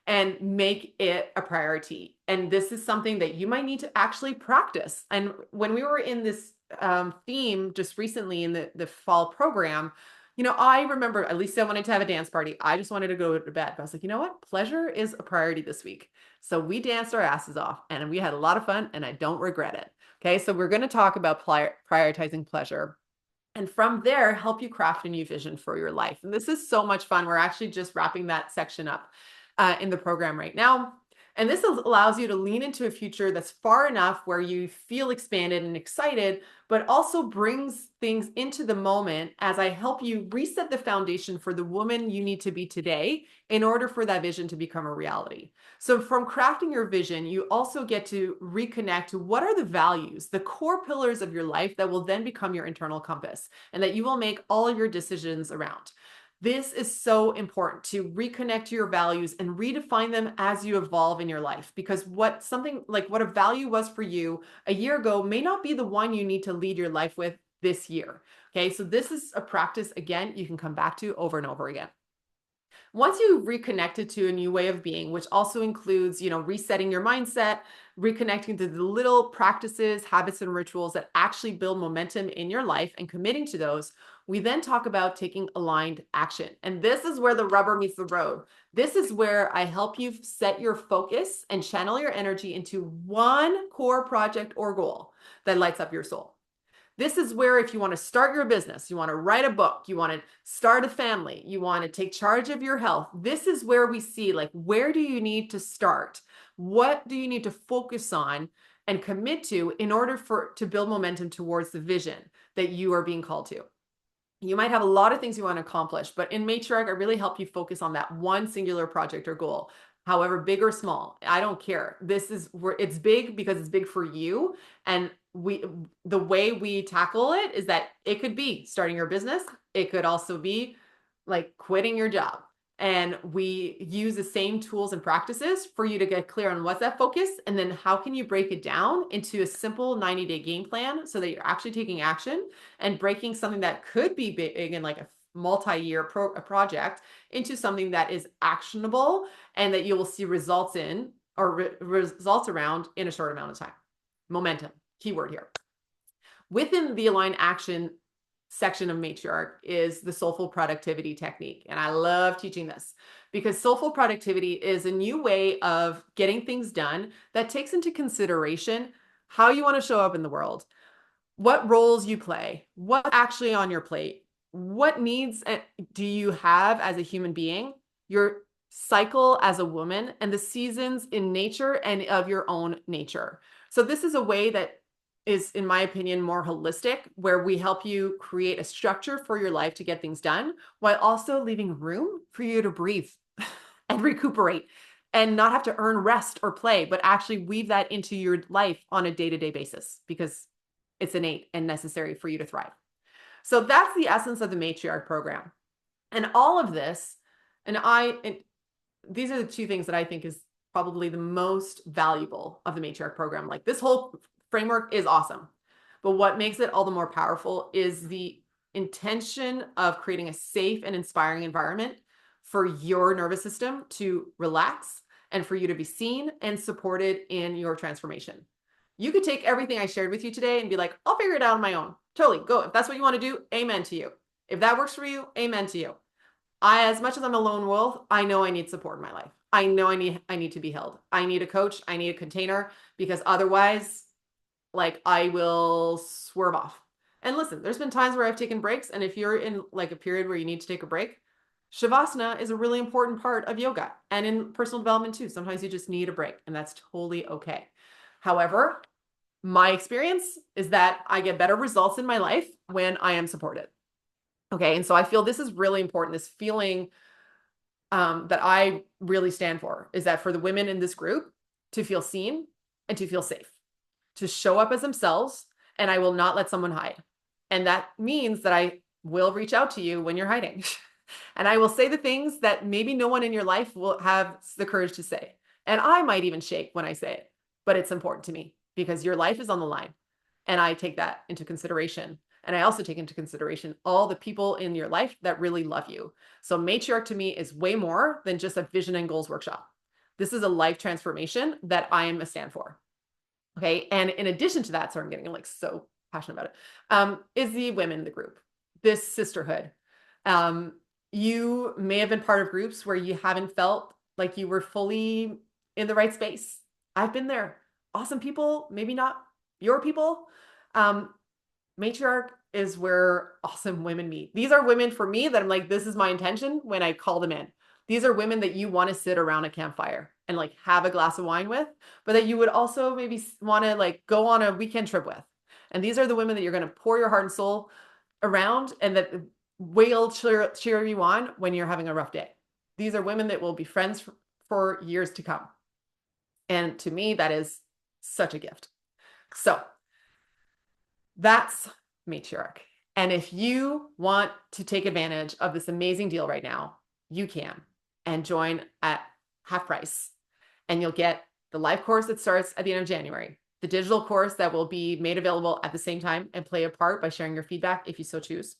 and make it a priority. And this is something that you might need to actually practice. And when we were in this theme just recently in the fall program, I remember at least I wanted to have a dance party. I just wanted to go to bed. But I was like, you know what? Pleasure is a priority this week. So we danced our asses off and we had a lot of fun and I don't regret it. Okay. So we're going to talk about prioritizing pleasure. And from there, help you craft a new vision for your life. And this is so much fun. We're actually just wrapping that section up in the program right now. And this allows you to lean into a future that's far enough where you feel expanded and excited, but also brings things into the moment as I help you reset the foundation for the woman you need to be today in order for that vision to become a reality. So from crafting your vision, you also get to reconnect to what are the values, the core pillars of your life that will then become your internal compass and that you will make all your decisions around. This is so important to reconnect to your values and redefine them as you evolve in your life, because what a value was for you a year ago may not be the one you need to lead your life with this year. Okay, so this is a practice, again, you can come back to over and over again. Once you've reconnected to a new way of being, which also includes, resetting your mindset, reconnecting to the little practices, habits, and rituals that actually build momentum in your life and committing to those, we then talk about taking aligned action. And this is where the rubber meets the road. This is where I help you set your focus and channel your energy into one core project or goal that lights up your soul. This is where, if you want to start your business, you want to write a book, you want to start a family, you want to take charge of your health, this is where we see, like, where do you need to start? What do you need to focus on and commit to in order to build momentum towards the vision that you are being called to? You might have a lot of things you want to accomplish, but in Matriarch, I really help you focus on that one singular project or goal, however big or small. I don't care. This is where it's big because it's big for you. And the way we tackle it is that it could be starting your business. It could also be like quitting your job. And we use the same tools and practices for you to get clear on what's that focus. And then how can you break it down into a simple 90-day game plan so that you're actually taking action and breaking something that could be big and like a multi-year project into something that is actionable and that you will see results in or results around in a short amount of time. Momentum, keyword here. Within the align action section of Matriarch is the soulful productivity technique. And I love teaching this because soulful productivity is a new way of getting things done that takes into consideration how you want to show up in the world, what roles you play, what's actually on your plate, what needs do you have as a human being, your cycle as a woman, and the seasons in nature and of your own nature. So this is a way that is, in my opinion, more holistic, where we help you create a structure for your life to get things done while also leaving room for you to breathe and recuperate and not have to earn rest or play, but actually weave that into your life on a day-to-day basis because it's innate and necessary for you to thrive. So that's the essence of the Matriarch program. And all of this, and these are the two things that I think is probably the most valuable of the Matriarch program. Like, this whole framework is awesome, but what makes it all the more powerful is the intention of creating a safe and inspiring environment for your nervous system to relax and for you to be seen and supported in your transformation. You could take everything I shared with you today and be like, I'll figure it out on my own. Totally, go. If that's what you want to do, amen to you. If that works for you, amen to you. As much as I'm a lone wolf, I know I need support in my life. I know I need to be held. I need a coach. I need a container, because otherwise, like, I will swerve off. And listen, there's been times where I've taken breaks. And if you're in like a period where you need to take a break, Shavasana is a really important part of yoga and in personal development too. Sometimes you just need a break, and that's totally okay. However, my experience is that I get better results in my life when I am supported. Okay. And so I feel this is really important. This feeling that I really stand for is that for the women in this group to feel seen and to feel safe, to show up as themselves, and I will not let someone hide. And that means that I will reach out to you when you're hiding. And I will say the things that maybe no one in your life will have the courage to say. And I might even shake when I say it, but it's important to me because your life is on the line. And I take that into consideration. And I also take into consideration all the people in your life that really love you. So Matriarch to me is way more than just a vision and goals workshop. This is a life transformation that I am a stand for. Okay. And in addition to that, sorry, I'm getting like so passionate about it, is the women in the group, this sisterhood. You may have been part of groups where you haven't felt like you were fully in the right space. I've been there. Awesome people, maybe not your people. Matriarch is where awesome women meet. These are women for me that I'm like, this is my intention when I call them in. These are women that you want to sit around a campfire and like have a glass of wine with, but that you would also maybe want to like go on a weekend trip with. And these are the women that you're going to pour your heart and soul around and that will cheer you on when you're having a rough day. These are women that will be friends for years to come. And to me, that is such a gift. So that's Matriarch. And if you want to take advantage of this amazing deal right now, you can and join at half price. And you'll get the live course that starts at the end of January, the digital course that will be made available at the same time and play a part by sharing your feedback if you so choose.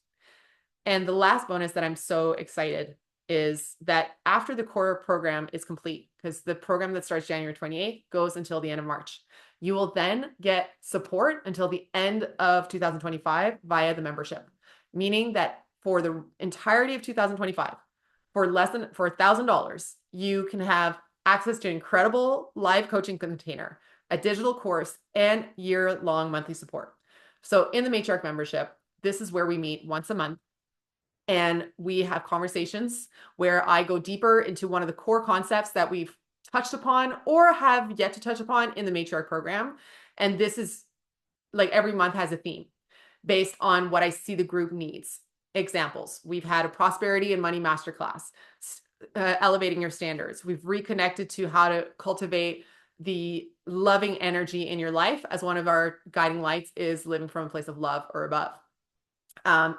And the last bonus that I'm so excited is that after the core program is complete, because the program that starts January 28th goes until the end of March, you will then get support until the end of 2025 via the membership, meaning that for the entirety of 2025, for $1,000, you can have access to an incredible live coaching container, a digital course, and year-long monthly support. So in the Matriarch membership, this is where we meet once a month. And we have conversations where I go deeper into one of the core concepts that we've touched upon or have yet to touch upon in the Matriarch program. And this is like every month has a theme based on what I see the group needs. Examples, we've had a prosperity and money masterclass, elevating your standards. We've reconnected to how to cultivate the loving energy in your life, as one of our guiding lights is living from a place of love or above.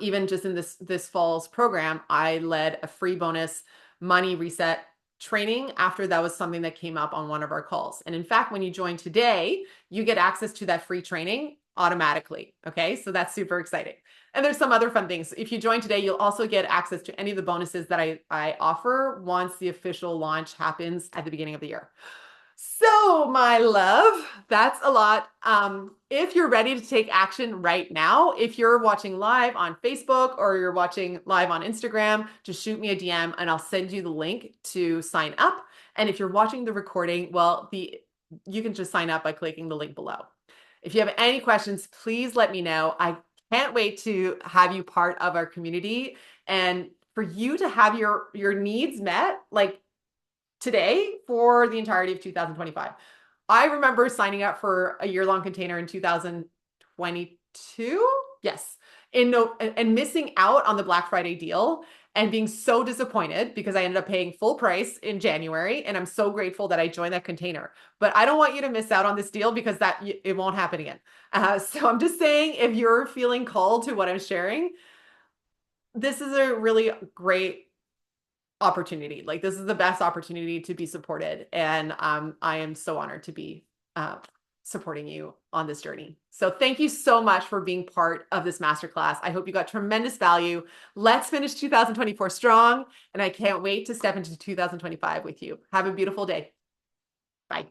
Even just in this fall's program, I led a free bonus money reset training after that was something that came up on one of our calls. And in fact, when you join today, you get access to that free training automatically. Okay, so that's super exciting. And there's some other fun things. If you join today, you'll also get access to any of the bonuses that I offer once the official launch happens at the beginning of the year. So, my love, that's a lot. If you're ready to take action right now, if you're watching live on Facebook or you're watching live on Instagram, just shoot me a DM and I'll send you the link to sign up. And if you're watching the recording, well, you can just sign up by clicking the link below. If you have any questions, please let me know. I can't wait to have you part of our community and for you to have your needs met, like today for the entirety of 2025. I remember signing up for a year-long container in 2022. Yes. And missing out on the Black Friday deal and being so disappointed because I ended up paying full price in January. And I'm so grateful that I joined that container. But I don't want you to miss out on this deal because it won't happen again. So I'm just saying, if you're feeling called to what I'm sharing, this is a really great opportunity. Like, this is the best opportunity to be supported. And I am so honored to be supporting you on this journey. So thank you so much for being part of this masterclass. I hope you got tremendous value. Let's finish 2024 strong. And I can't wait to step into 2025 with you. Have a beautiful day. Bye.